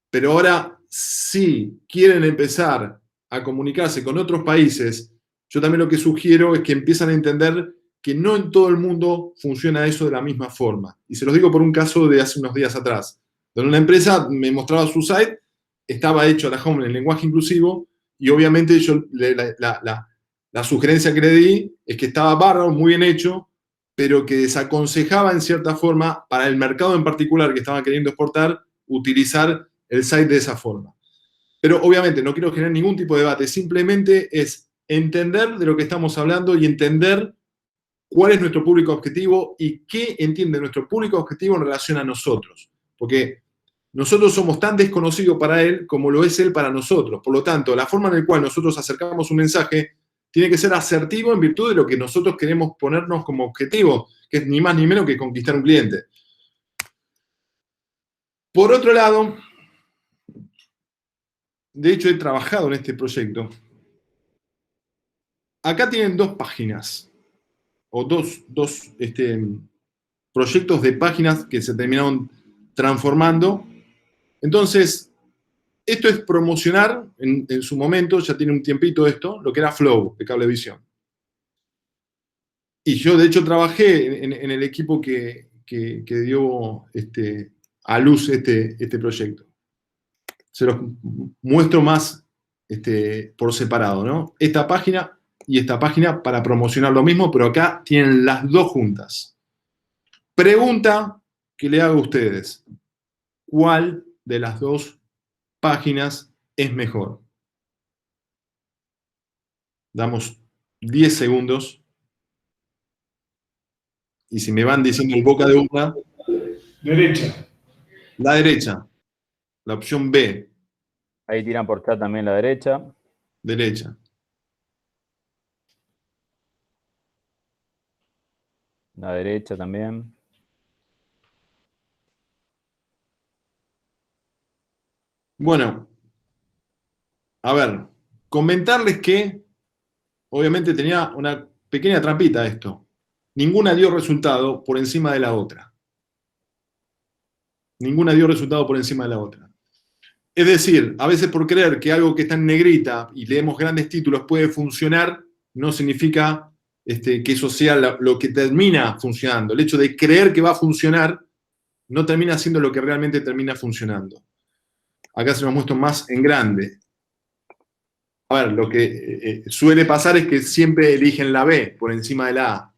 pero ahora si quieren empezar a comunicarse con otros países, yo también lo que sugiero es que empiezan a entender que no en todo el mundo funciona eso de la misma forma. Y se los digo por un caso de hace unos días atrás, donde una empresa me mostraba su site, estaba hecho a la home en lenguaje inclusivo, y obviamente yo la sugerencia que le di es que estaba bárbaro, muy bien hecho, pero que desaconsejaba en cierta forma, para el mercado en particular que estaban queriendo exportar, utilizar el site de esa forma. Pero obviamente no quiero generar ningún tipo de debate, simplemente es entender de lo que estamos hablando y entender cuál es nuestro público objetivo y qué entiende nuestro público objetivo en relación a nosotros. Porque nosotros somos tan desconocidos para él como lo es él para nosotros. Por lo tanto, la forma en la cual nosotros acercamos un mensaje tiene que ser asertivo en virtud de lo que nosotros queremos ponernos como objetivo, que es ni más ni menos que conquistar un cliente. Por otro lado, de hecho he trabajado en este proyecto. Acá tienen 2 páginas, o dos proyectos de páginas que se terminaron transformando. Entonces, esto es promocionar, en su momento, ya tiene un tiempito esto, lo que era Flow, de Cablevisión. Y yo, de hecho, trabajé en el equipo que dio a luz este proyecto. Se los muestro más por separado, ¿no? Esta página y esta página para promocionar lo mismo, pero acá tienen las dos juntas. Pregunta que le hago a ustedes. ¿Cuál de las dos páginas es mejor? Damos 10 segundos. Y si me van diciendo en boca de urna. Derecha. La derecha. La opción B. Ahí tiran por chat también la derecha. Derecha. La derecha también. Bueno, a ver, comentarles que obviamente tenía una pequeña trampita esto. Ninguna dio resultado por encima de la otra. Ninguna dio resultado por encima de la otra. Es decir, a veces por creer que algo que está en negrita y leemos grandes títulos puede funcionar, no significa que eso sea lo que termina funcionando. El hecho de creer que va a funcionar no termina siendo lo que realmente termina funcionando. Acá se nos muestra más en grande. A ver, lo que suele pasar es que siempre eligen la B por encima de la A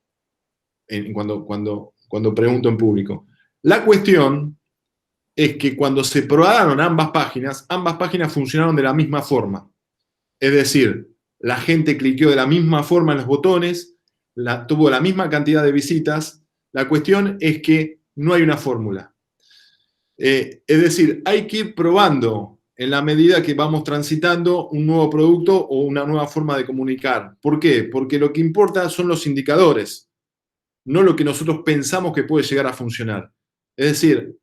cuando pregunto en público. La cuestión es que cuando se probaron ambas páginas funcionaron de la misma forma. Es decir, la gente cliqueó de la misma forma en los botones, tuvo la misma cantidad de visitas. La cuestión es que no hay una fórmula. Es decir, hay que ir probando en la medida que vamos transitando un nuevo producto o una nueva forma de comunicar. ¿Por qué? Porque lo que importa son los indicadores, no lo que nosotros pensamos que puede llegar a funcionar. Es decir,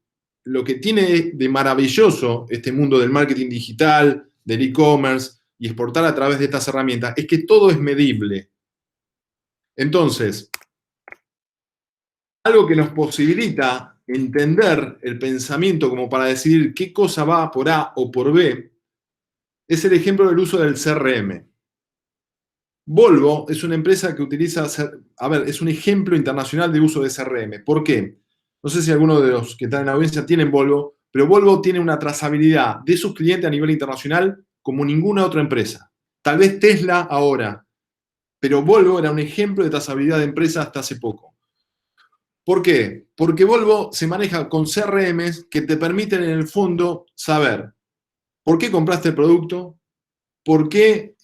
lo que tiene de maravilloso este mundo del marketing digital, del e-commerce y exportar a través de estas herramientas es que todo es medible. Entonces, algo que nos posibilita entender el pensamiento como para decidir qué cosa va por A o por B, es el ejemplo del uso del CRM. Volvo es una empresa que utiliza, es un ejemplo internacional de uso de CRM. ¿Por qué? No sé si alguno de los que están en la audiencia tienen Volvo, pero Volvo tiene una trazabilidad de sus clientes a nivel internacional como ninguna otra empresa. Tal vez Tesla ahora, pero Volvo era un ejemplo de trazabilidad de empresa hasta hace poco. ¿Por qué? Porque Volvo se maneja con CRMs que te permiten en el fondo saber por qué compraste el producto, por qué,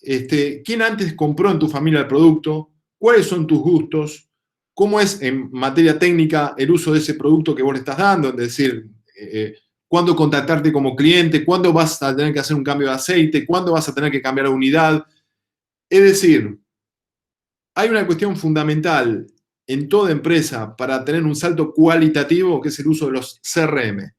quién antes compró en tu familia el producto, cuáles son tus gustos, cómo es en materia técnica el uso de ese producto que vos le estás dando, es decir, cuándo contactarte como cliente, cuándo vas a tener que hacer un cambio de aceite, cuándo vas a tener que cambiar de unidad. Es decir, hay una cuestión fundamental en toda empresa para tener un salto cualitativo, que es el uso de los CRM.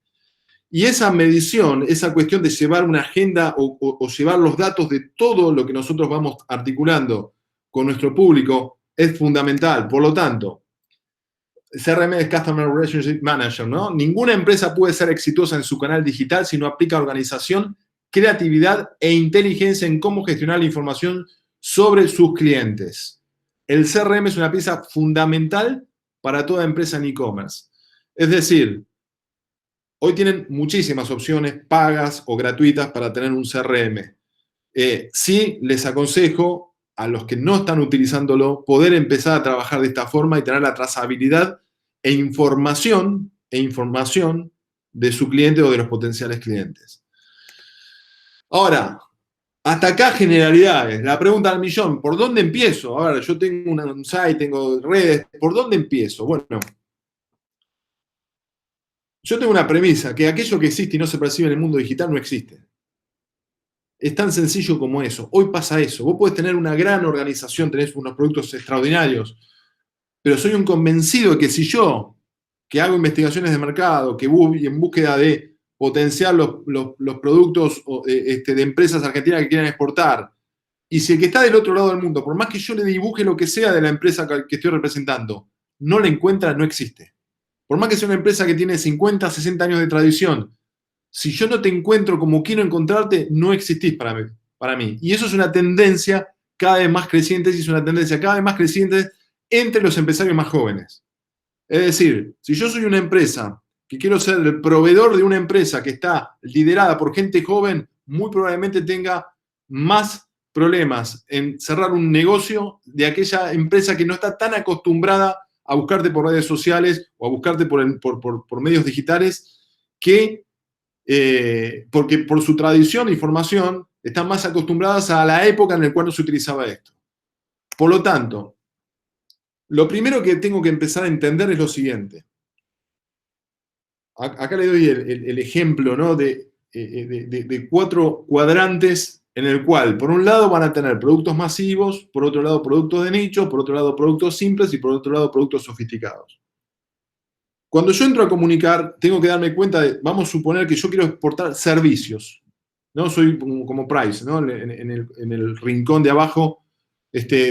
Y esa medición, esa cuestión de llevar una agenda o llevar los datos de todo lo que nosotros vamos articulando con nuestro público es fundamental. Por lo tanto, CRM es Customer Relationship Manager, ¿no? Ninguna empresa puede ser exitosa en su canal digital si no aplica organización, creatividad e inteligencia en cómo gestionar la información sobre sus clientes. El CRM es una pieza fundamental para toda empresa en e-commerce. Es decir, hoy tienen muchísimas opciones pagas o gratuitas para tener un CRM. Sí les aconsejo a los que no están utilizándolo poder empezar a trabajar de esta forma y tener la trazabilidad e información de su cliente o de los potenciales clientes. Ahora, hasta acá generalidades. La pregunta al millón, ¿por dónde empiezo? A ver, yo tengo un site, tengo redes, ¿por dónde empiezo? Bueno, yo tengo una premisa, que aquello que existe y no se percibe en el mundo digital no existe. Es tan sencillo como eso. Hoy pasa eso. Vos podés tener una gran organización, tenés unos productos extraordinarios, pero soy un convencido de que si yo, que hago investigaciones de mercado, que voy en búsqueda de potenciar los productos de empresas argentinas que quieran exportar, Y si el que está del otro lado del mundo, por más que yo le dibuje lo que sea de la empresa que estoy representando, no la encuentra, no existe. Por más que sea una empresa que tiene 50, 60 años de tradición, si yo no te encuentro como quiero encontrarte, no existís para mí. Y eso es una tendencia cada vez más creciente, y es una tendencia cada vez más creciente entre los empresarios más jóvenes. Es decir, si yo soy una empresa que quiero ser el proveedor de una empresa que está liderada por gente joven, muy probablemente tenga más problemas en cerrar un negocio de aquella empresa que no está tan acostumbrada a buscarte por redes sociales o a buscarte por medios digitales, que porque por su tradición y formación están más acostumbradas a la época en la cual no se utilizaba esto. Por lo tanto, lo primero que tengo que empezar a entender es lo siguiente. Acá le doy el ejemplo, ¿no? de 4 cuadrantes en el cual, por un lado, van a tener productos masivos, por otro lado, productos de nicho, por otro lado, productos simples y por otro lado, productos sofisticados. Cuando yo entro a comunicar, tengo que darme cuenta de, vamos a suponer que yo quiero exportar servicios, ¿no? Soy como Price, ¿no? En el rincón de abajo,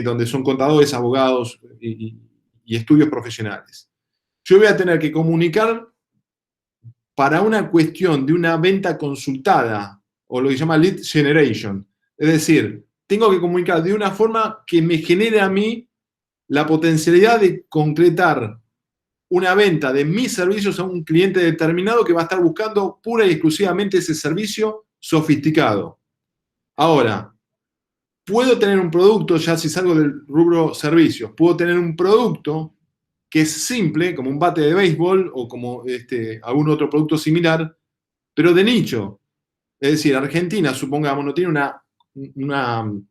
donde son contadores, abogados y estudios profesionales. Yo voy a tener que comunicar para una cuestión de una venta consultada, o lo que se llama lead generation. Es decir, tengo que comunicar de una forma que me genere a mí la potencialidad de concretar una venta de mis servicios a un cliente determinado que va a estar buscando pura y exclusivamente ese servicio sofisticado. Ahora, puedo tener un producto, ya si salgo del rubro servicios, puedo tener un producto que es simple, como un bate de béisbol o como algún otro producto similar, pero de nicho. Es decir, Argentina, supongamos, no tiene una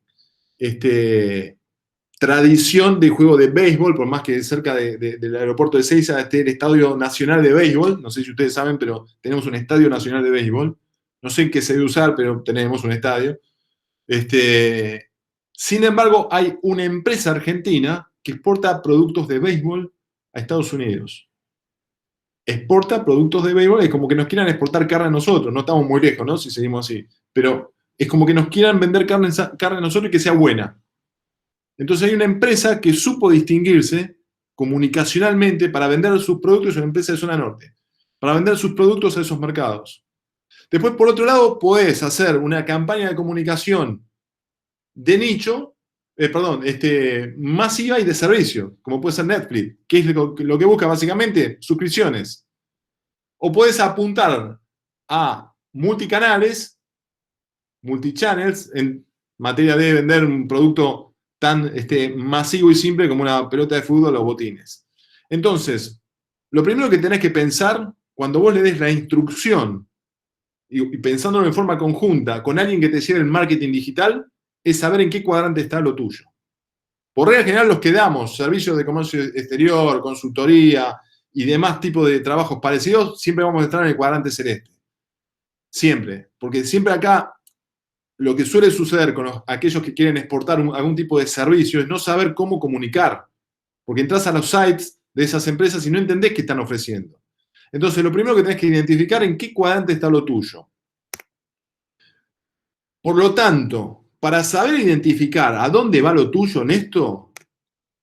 tradición de juego de béisbol, por más que cerca del aeropuerto de Ezeiza esté el Estadio Nacional de Béisbol. No sé si ustedes saben, pero tenemos un Estadio Nacional de Béisbol. No sé qué se debe usar, pero tenemos un estadio. Sin embargo, hay una empresa argentina que exporta productos de béisbol a Estados Unidos. Exporta productos de béisbol, es como que nos quieran exportar carne a nosotros. No estamos muy lejos, ¿no? Si seguimos así. Pero es como que nos quieran vender carne a nosotros y que sea buena. Entonces hay una empresa que supo distinguirse comunicacionalmente para vender sus productos, es una empresa de zona norte, para vender sus productos a esos mercados. Después, por otro lado, podés hacer una campaña de comunicación de nicho, masiva y de servicio, como puede ser Netflix, que es lo que busca básicamente suscripciones. O podés apuntar a multicanales, multichannels, en materia de vender un producto tan masivo y simple como una pelota de fútbol o botines. Entonces, lo primero que tenés que pensar cuando vos le des la instrucción y pensándolo en forma conjunta con alguien que te lleve el marketing digital, es saber en qué cuadrante está lo tuyo. Por regla general, los que damos servicios de comercio exterior, consultoría y demás tipos de trabajos parecidos, siempre vamos a estar en el cuadrante celeste. Siempre. Porque siempre acá lo que suele suceder con aquellos que quieren exportar algún tipo de servicio es no saber cómo comunicar. Porque entras a los sites de esas empresas y no entendés qué están ofreciendo. Entonces, lo primero que tenés que identificar en qué cuadrante está lo tuyo. Por lo tanto, para saber identificar a dónde va lo tuyo en esto,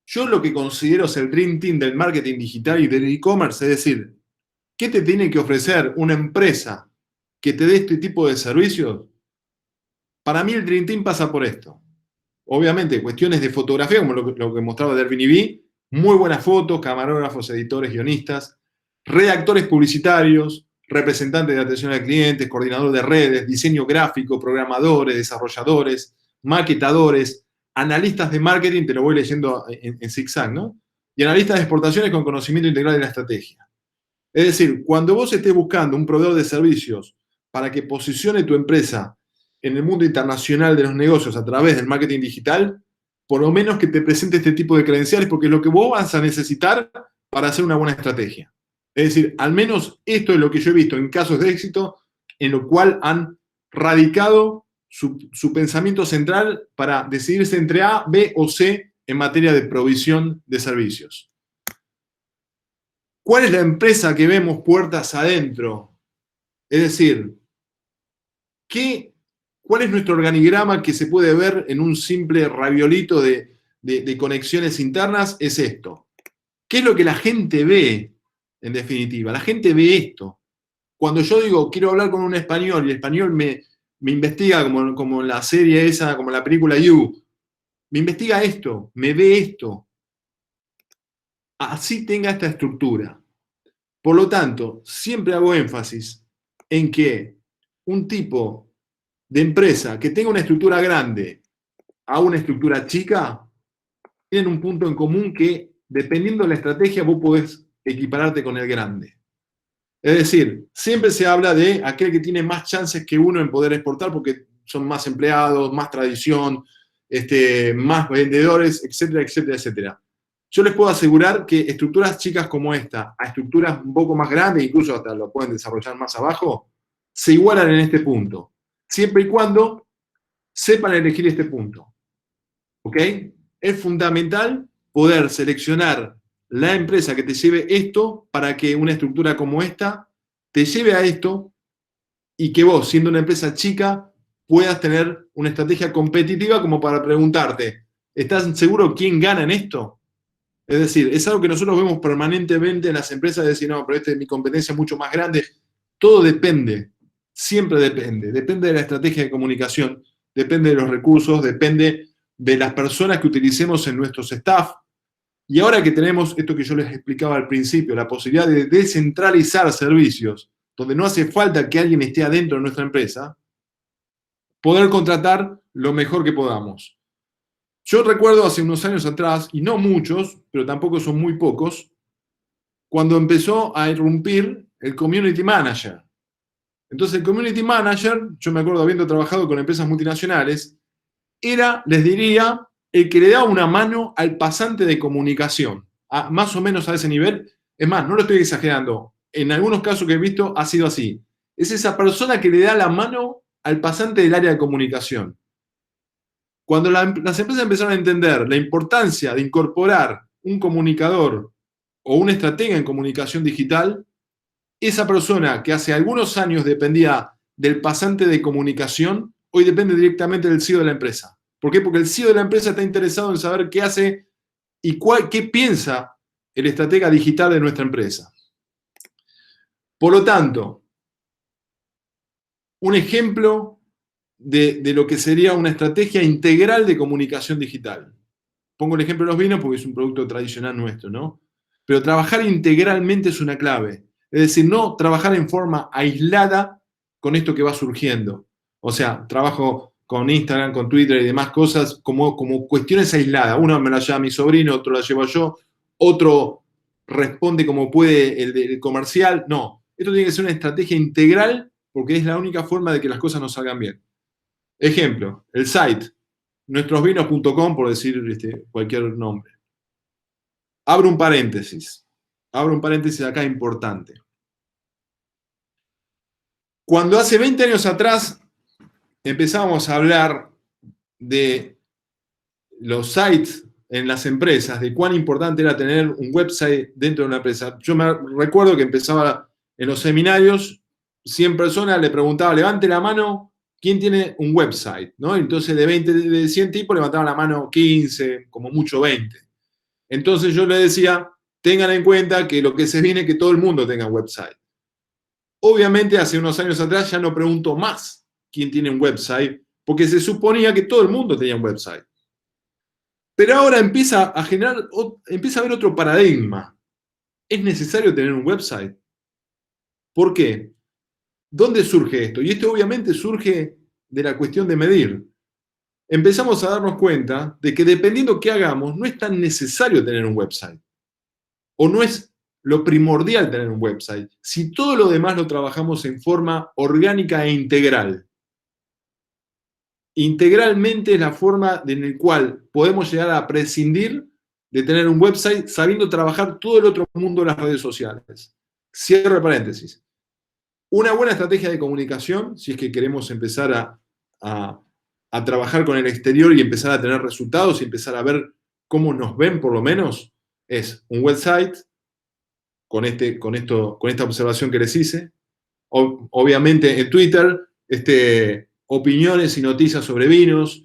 yo lo que considero es el Dream Team del marketing digital y del e-commerce, es decir, ¿qué te tiene que ofrecer una empresa que te dé este tipo de servicios? Para mí el Dream Team pasa por esto. Obviamente, cuestiones de fotografía, como lo que mostraba de Airbnb, muy buenas fotos, camarógrafos, editores, guionistas, redactores publicitarios, representantes de atención al cliente, coordinador de redes, diseño gráfico, programadores, desarrolladores, maquetadores, analistas de marketing, te lo voy leyendo en zigzag, ¿no? Y analistas de exportaciones con conocimiento integral de la estrategia. Es decir, cuando vos estés buscando un proveedor de servicios para que posicione tu empresa en el mundo internacional de los negocios a través del marketing digital, por lo menos que te presente este tipo de credenciales, porque es lo que vos vas a necesitar para hacer una buena estrategia. Es decir, al menos esto es lo que yo he visto en casos de éxito, en lo cual han radicado su pensamiento central para decidirse entre A, B o C en materia de provisión de servicios. ¿Cuál es la empresa que vemos puertas adentro? Es decir, ¿Cuál es nuestro organigrama que se puede ver en un simple raviolito de conexiones internas? Es esto. ¿Qué es lo que la gente ve, en definitiva? La gente ve esto. Cuando yo digo, quiero hablar con un español, y el español me investiga como en la serie esa, como en la película You, me investiga esto, me ve esto. Así tenga esta estructura. Por lo tanto, siempre hago énfasis en que un tipo de empresa que tenga una estructura grande a una estructura chica, tienen un punto en común que, dependiendo de la estrategia, vos podés equipararte con el grande. Es decir, siempre se habla de aquel que tiene más chances que uno en poder exportar porque son más empleados, más tradición, más vendedores, etcétera, etcétera, etcétera. Yo les puedo asegurar que estructuras chicas como esta, a estructuras un poco más grandes, incluso hasta lo pueden desarrollar más abajo, se igualan en este punto, siempre y cuando sepan elegir este punto. ¿Ok? Es fundamental poder seleccionar la empresa que te lleve esto para que una estructura como esta te lleve a esto y que vos, siendo una empresa chica, puedas tener una estrategia competitiva como para preguntarte, ¿estás seguro quién gana en esto? Es decir, es algo que nosotros vemos permanentemente en las empresas, de decir, no, pero mi competencia es mucho más grande. Todo depende, siempre depende. Depende de la estrategia de comunicación, depende de los recursos, depende de las personas que utilicemos en nuestros staff. Y ahora que tenemos esto que yo les explicaba al principio, la posibilidad de descentralizar servicios, donde no hace falta que alguien esté adentro de nuestra empresa, poder contratar lo mejor que podamos. Yo recuerdo hace unos años atrás, y no muchos, pero tampoco son muy pocos, cuando empezó a irrumpir el Community Manager. Entonces el Community Manager, yo me acuerdo habiendo trabajado con empresas multinacionales, era, les diría, el que le da una mano al pasante de comunicación, más o menos a ese nivel. Es más, no lo estoy exagerando, en algunos casos que he visto ha sido así. Es esa persona que le da la mano al pasante del área de comunicación. Cuando las empresas empezaron a entender la importancia de incorporar un comunicador o un estratega en comunicación digital, esa persona que hace algunos años dependía del pasante de comunicación, hoy depende directamente del CEO de la empresa. ¿Por qué? Porque el CEO de la empresa está interesado en saber qué hace y qué piensa el estratega digital de nuestra empresa. Por lo tanto, un ejemplo de lo que sería una estrategia integral de comunicación digital. Pongo el ejemplo de los vinos porque es un producto tradicional nuestro, ¿no? Pero trabajar integralmente es una clave. Es decir, no trabajar en forma aislada con esto que va surgiendo. O sea, trabajo con Instagram, con Twitter y demás cosas como cuestiones aisladas. Uno me la lleva mi sobrino, otro la llevo yo, otro responde como puede el comercial. No, esto tiene que ser una estrategia integral porque es la única forma de que las cosas nos salgan bien. Ejemplo, el site, nuestrosvinos.com, por decir cualquier nombre. Abro un paréntesis acá importante. Cuando hace 20 años atrás empezábamos a hablar de los sites en las empresas, de cuán importante era tener un website dentro de una empresa. Yo me recuerdo que empezaba en los seminarios, 100 personas le preguntaba, levante la mano, ¿quién tiene un website? ¿No? Entonces de 100 tipos levantaban la mano 15, como mucho 20. Entonces yo le decía, tengan en cuenta que lo que se viene es que todo el mundo tenga un website. Obviamente hace unos años atrás ya no pregunto más quién tiene un website, porque se suponía que todo el mundo tenía un website. Pero ahora empieza a haber otro paradigma. ¿Es necesario tener un website? ¿Por qué? ¿Dónde surge esto? Y esto obviamente surge de la cuestión de medir. Empezamos a darnos cuenta de que dependiendo qué hagamos, no es tan necesario tener un website. O no es lo primordial tener un website. Si todo lo demás lo trabajamos en forma orgánica e integral. Integralmente es la forma en la cual podemos llegar a prescindir de tener un website sabiendo trabajar todo el otro mundo de las redes sociales. Cierre paréntesis. Una buena estrategia de comunicación, si es que queremos empezar a trabajar con el exterior y empezar a tener resultados y empezar a ver cómo nos ven por lo menos, es un website con esta observación que les hice. Obviamente en Twitter, opiniones y noticias sobre vinos,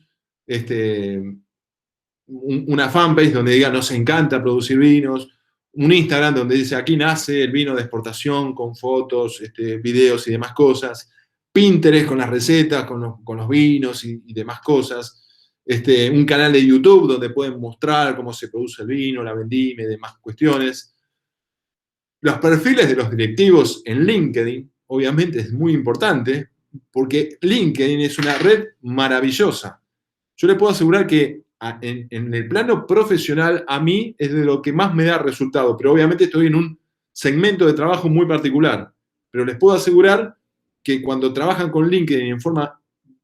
una fanpage donde diga nos encanta producir vinos, un Instagram donde dice aquí nace el vino de exportación con fotos, videos y demás cosas, Pinterest con las recetas, con los vinos y demás cosas, un canal de YouTube donde pueden mostrar cómo se produce el vino, la vendimia y demás cuestiones. Los perfiles de los directivos en LinkedIn, obviamente, es muy importante, porque LinkedIn es una red maravillosa. Yo le puedo asegurar que en el plano profesional, a mí es de lo que más me da resultado, pero obviamente estoy en un segmento de trabajo muy particular. Pero les puedo asegurar que cuando trabajan con LinkedIn en forma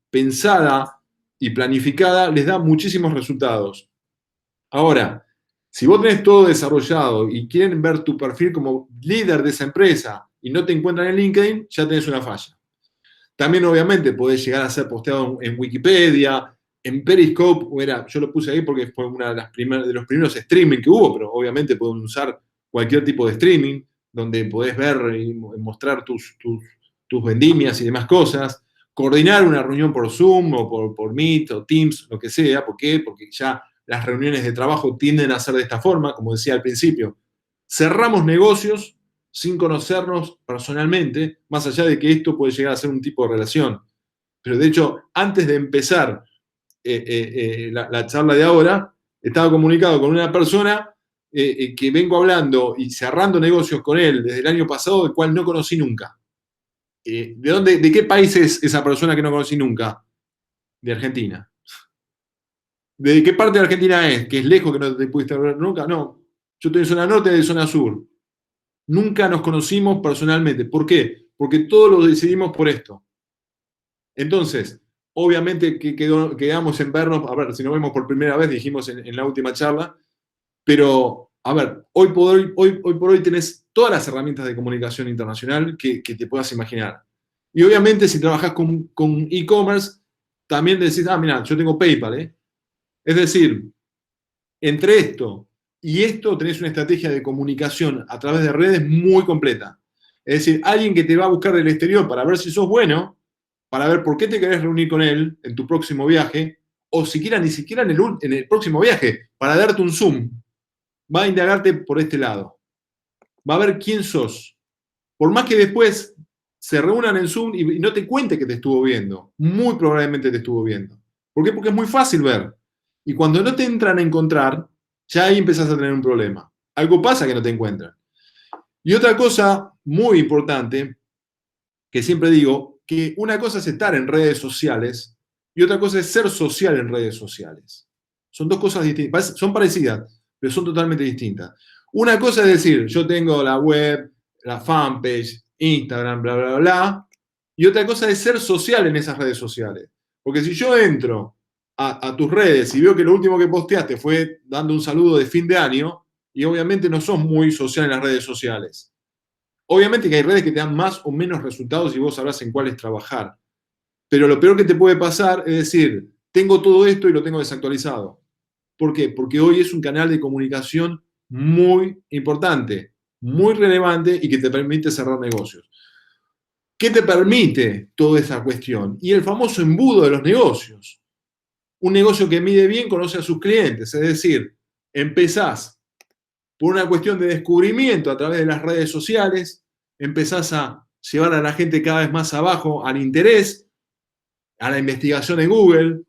pensada y planificada, les da muchísimos resultados. Ahora, si vos tenés todo desarrollado y quieren ver tu perfil como líder de esa empresa y no te encuentran en LinkedIn, ya tenés una falla. También, obviamente, podés llegar a ser posteado en Wikipedia, en Periscope. Yo lo puse ahí porque fue una de los primeros streaming que hubo, pero obviamente pueden usar cualquier tipo de streaming donde podés ver y mostrar tus vendimias y demás cosas. Coordinar una reunión por Zoom o por Meet o Teams, lo que sea. ¿Por qué? Porque ya las reuniones de trabajo tienden a ser de esta forma, como decía al principio. Cerramos negocios sin conocernos personalmente, más allá de que esto puede llegar a ser un tipo de relación. Pero de hecho, antes de empezar la charla de ahora, estaba comunicado con una persona que vengo hablando y cerrando negocios con él desde el año pasado, el cual no conocí nunca. ¿De qué país es esa persona que no conocí nunca? De Argentina. ¿De qué parte de Argentina es? ¿Que es lejos, que no te pudiste ver nunca? No. Yo estoy en zona norte, de zona sur. Nunca nos conocimos personalmente. ¿Por qué? Porque todos lo decidimos por esto. Entonces, obviamente que quedamos en vernos, a ver, si nos vemos por primera vez, dijimos en la última charla, pero, a ver, hoy por hoy tenés todas las herramientas de comunicación internacional que te puedas imaginar. Y obviamente si trabajás con e-commerce, también decís, mira, yo tengo PayPal, ¿eh? Es decir, entre esto y esto tenés una estrategia de comunicación a través de redes muy completa. Es decir, alguien que te va a buscar del exterior para ver si sos bueno, para ver por qué te querés reunir con él en tu próximo viaje, o siquiera ni siquiera en el próximo viaje, para darte un Zoom, va a indagarte por este lado. Va a ver quién sos. Por más que después se reúnan en Zoom y no te cuente que te estuvo viendo, muy probablemente te estuvo viendo. ¿Por qué? Porque es muy fácil ver. Y cuando no te entran a encontrar, ya ahí empezás a tener un problema. Algo pasa que no te encuentran. Y otra cosa muy importante, que siempre digo, que una cosa es estar en redes sociales y otra cosa es ser social en redes sociales. Son dos cosas distintas. Son parecidas, pero son totalmente distintas. Una cosa es decir, yo tengo la web, la fanpage, Instagram, bla, bla, bla. Y otra cosa es ser social en esas redes sociales. Porque si yo entro a tus redes y veo que lo último que posteaste fue dando un saludo de fin de año, y obviamente no sos muy social en las redes sociales. Obviamente que hay redes que te dan más o menos resultados y vos sabrás en cuáles trabajar. Pero lo peor que te puede pasar es decir, tengo todo esto y lo tengo desactualizado. ¿Por qué? Porque hoy es un canal de comunicación muy importante, muy relevante y que te permite cerrar negocios. ¿Qué te permite toda esa cuestión? Y el famoso embudo de los negocios. Un negocio que mide bien conoce a sus clientes, es decir, empezás por una cuestión de descubrimiento a través de las redes sociales, empezás a llevar a la gente cada vez más abajo al interés, a la investigación en Google,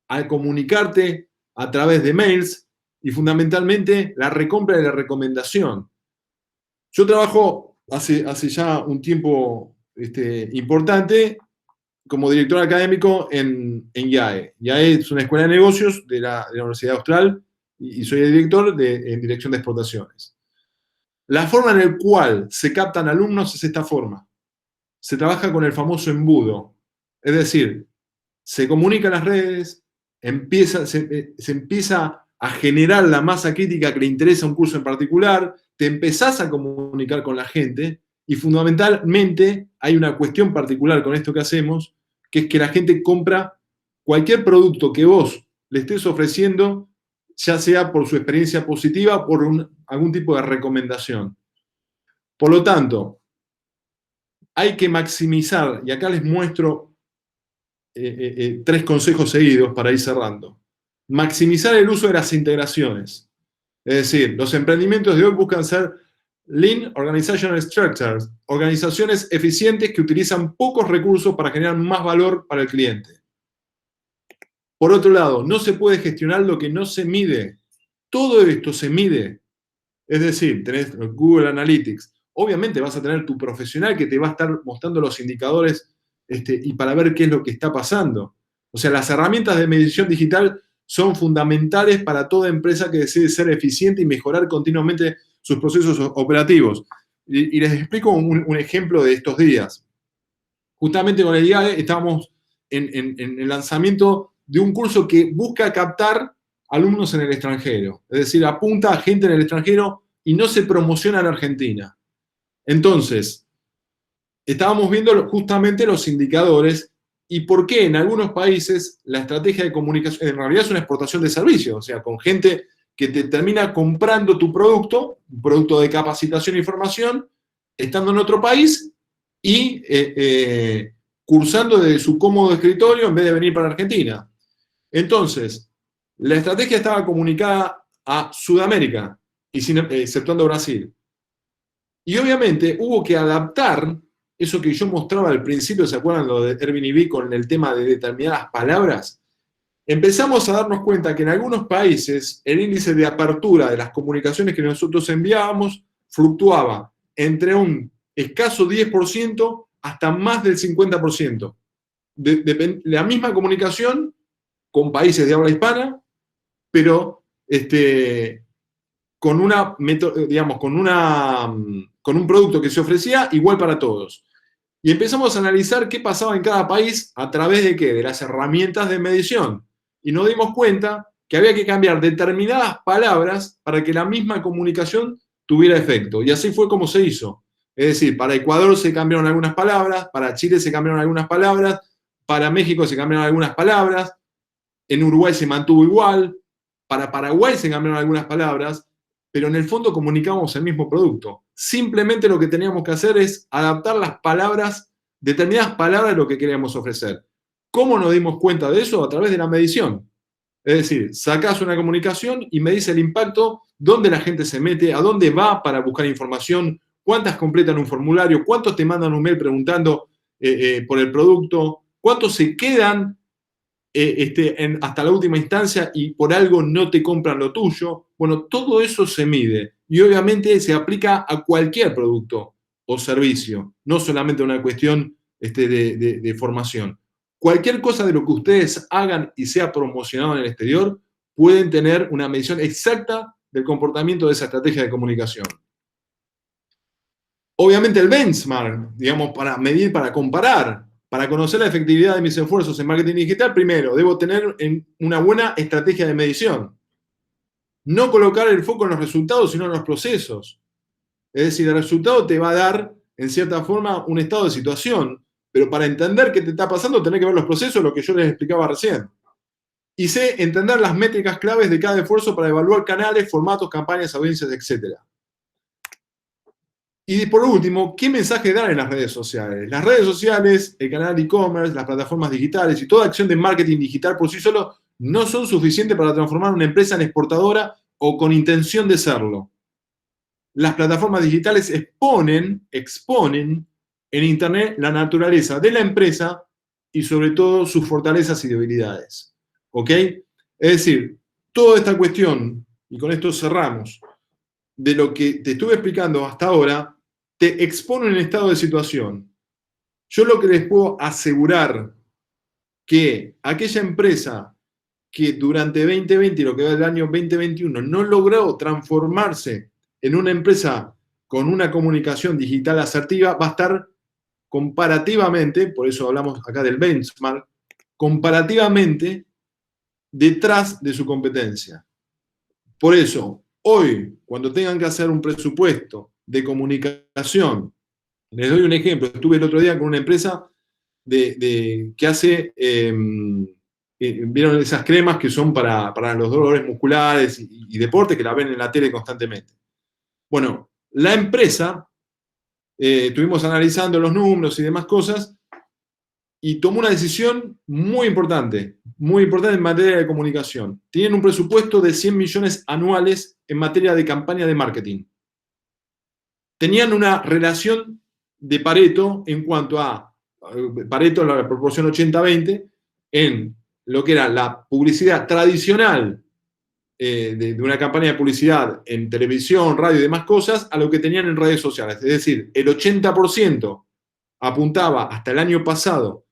al comunicarte a través de mails y fundamentalmente la recompra y la recomendación. Yo trabajo hace ya un tiempo importante como director académico en IAE. IAE es una escuela de negocios de la Universidad Austral y soy el director en dirección de exportaciones. La forma en la cual se captan alumnos es esta forma. Se trabaja con el famoso embudo. Es decir, se comunica en las redes, se empieza a generar la masa crítica que le interesa un curso en particular, te empezás a comunicar con la gente y fundamentalmente hay una cuestión particular con esto que hacemos, que es que la gente compra cualquier producto que vos le estés ofreciendo, ya sea por su experiencia positiva o por algún tipo de recomendación. Por lo tanto, hay que maximizar, y acá les muestro 3 consejos seguidos para ir cerrando. Maximizar el uso de las integraciones. Es decir, los emprendimientos de hoy buscan ser Lean Organizational Structures, organizaciones eficientes que utilizan pocos recursos para generar más valor para el cliente. Por otro lado, no se puede gestionar lo que no se mide. Todo esto se mide. Es decir, tenés Google Analytics. Obviamente vas a tener tu profesional que te va a estar mostrando los indicadores y para ver qué es lo que está pasando. O sea, las herramientas de medición digital son fundamentales para toda empresa que decide ser eficiente y mejorar continuamente sus procesos operativos. Y les explico un ejemplo de estos días. Justamente con el IAE estábamos en el lanzamiento de un curso que busca captar alumnos en el extranjero. Es decir, apunta a gente en el extranjero y no se promociona en Argentina. Entonces, estábamos viendo justamente los indicadores y por qué en algunos países la estrategia de comunicación, en realidad es una exportación de servicios, o sea, con gente que te termina comprando tu producto, un producto de capacitación e información, estando en otro país y cursando desde su cómodo escritorio en vez de venir para Argentina. Entonces, la estrategia estaba comunicada a Sudamérica, exceptuando Brasil. Y obviamente hubo que adaptar eso que yo mostraba al principio, ¿se acuerdan lo de Airbnb con el tema de determinadas palabras? Empezamos a darnos cuenta que en algunos países el índice de apertura de las comunicaciones que nosotros enviábamos fluctuaba entre un escaso 10% hasta más del 50%. De la misma comunicación con países de habla hispana, pero con un producto que se ofrecía igual para todos. Y empezamos a analizar qué pasaba en cada país a través de qué, de las herramientas de medición. Y nos dimos cuenta que había que cambiar determinadas palabras para que la misma comunicación tuviera efecto. Y así fue como se hizo. Es decir, para Ecuador se cambiaron algunas palabras, para Chile se cambiaron algunas palabras, para México se cambiaron algunas palabras, en Uruguay se mantuvo igual, para Paraguay se cambiaron algunas palabras, pero en el fondo comunicábamos el mismo producto. Simplemente lo que teníamos que hacer es adaptar las palabras, determinadas palabras de lo que queríamos ofrecer. ¿Cómo nos dimos cuenta de eso? A través de la medición. Es decir, sacás una comunicación y medís el impacto, dónde la gente se mete, a dónde va para buscar información, cuántas completan un formulario, cuántos te mandan un mail preguntando por el producto, cuántos se quedan hasta la última instancia y por algo no te compran lo tuyo. Bueno, todo eso se mide y obviamente se aplica a cualquier producto o servicio, no solamente una cuestión de formación. Cualquier cosa de lo que ustedes hagan y sea promocionado en el exterior, pueden tener una medición exacta del comportamiento de esa estrategia de comunicación. Obviamente el benchmark, digamos, para medir, para comparar, para conocer la efectividad de mis esfuerzos en marketing digital, primero, debo tener una buena estrategia de medición. No colocar el foco en los resultados, sino en los procesos. Es decir, el resultado te va a dar, en cierta forma, un estado de situación, pero para entender qué te está pasando, tenés que ver los procesos, lo que yo les explicaba recién. Y entender las métricas claves de cada esfuerzo para evaluar canales, formatos, campañas, audiencias, etc. Y por último, ¿qué mensaje dar en las redes sociales? Las redes sociales, el canal de e-commerce, las plataformas digitales y toda acción de marketing digital por sí solo no son suficientes para transformar una empresa en exportadora o con intención de serlo. Las plataformas digitales exponen en Internet la naturaleza de la empresa y sobre todo sus fortalezas y debilidades. ¿Ok? Es decir, toda esta cuestión, y con esto cerramos, de lo que te estuve explicando hasta ahora, te expone en estado de situación. Yo lo que les puedo asegurar que aquella empresa que durante 2020 y lo que va del año 2021 no logró transformarse en una empresa con una comunicación digital asertiva, va a estar comparativamente, por eso hablamos acá del benchmark, comparativamente detrás de su competencia. Por eso, hoy, cuando tengan que hacer un presupuesto de comunicación, les doy un ejemplo. Estuve el otro día con una empresa que hace, vieron esas cremas que son para los dolores musculares y deporte, que la ven en la tele constantemente. Bueno, la empresa, estuvimos analizando los números y demás cosas, y tomó una decisión muy importante en materia de comunicación. Tienen un presupuesto de 100 millones anuales en materia de campaña de marketing. Tenían una relación de Pareto en cuanto a Pareto, la proporción 80-20, en lo que era la publicidad tradicional de una campaña de publicidad en televisión, radio y demás cosas, a lo que tenían en redes sociales. Es decir, el 80% apuntaba hasta el año pasado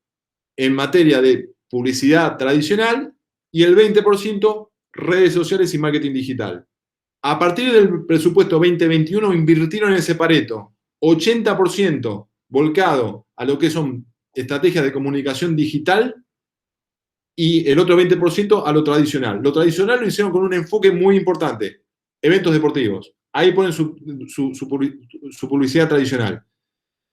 en materia de publicidad tradicional y el 20% redes sociales y marketing digital. A partir del presupuesto 2021 invirtieron en ese Pareto, 80% volcado a lo que son estrategias de comunicación digital y el otro 20% a lo tradicional. Lo tradicional lo hicieron con un enfoque muy importante, eventos deportivos. Ahí ponen su publicidad tradicional.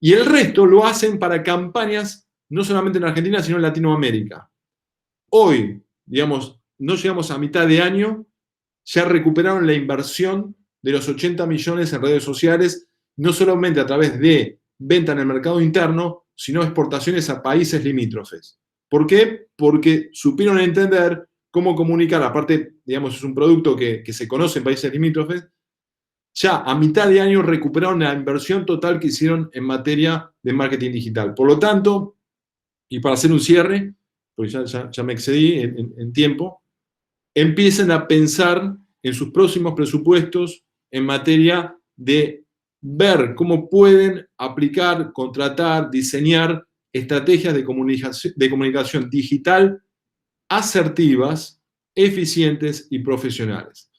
Y el resto lo hacen para campañas, no solamente en Argentina, sino en Latinoamérica. Hoy, digamos, no llegamos a mitad de año, ya recuperaron la inversión de los 80 millones en redes sociales, no solamente a través de venta en el mercado interno, sino exportaciones a países limítrofes. ¿Por qué? Porque supieron entender cómo comunicar, aparte, digamos, es un producto que se conoce en países limítrofes, ya a mitad de año recuperaron la inversión total que hicieron en materia de marketing digital. Por lo tanto, y para hacer un cierre, pues ya me excedí en tiempo, empiecen a pensar en sus próximos presupuestos en materia de ver cómo pueden aplicar, contratar, diseñar estrategias de comunicación digital asertivas, eficientes y profesionales.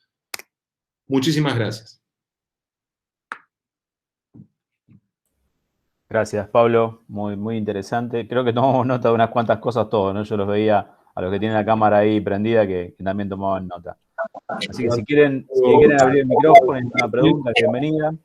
Muchísimas gracias. Gracias, Pablo. Muy, muy interesante. Creo que tomamos nota de unas cuantas cosas todos, ¿no? Yo los veía a los que tienen la cámara ahí prendida que también tomaban nota. Así que si quieren abrir el micrófono y hacer una pregunta, bienvenida.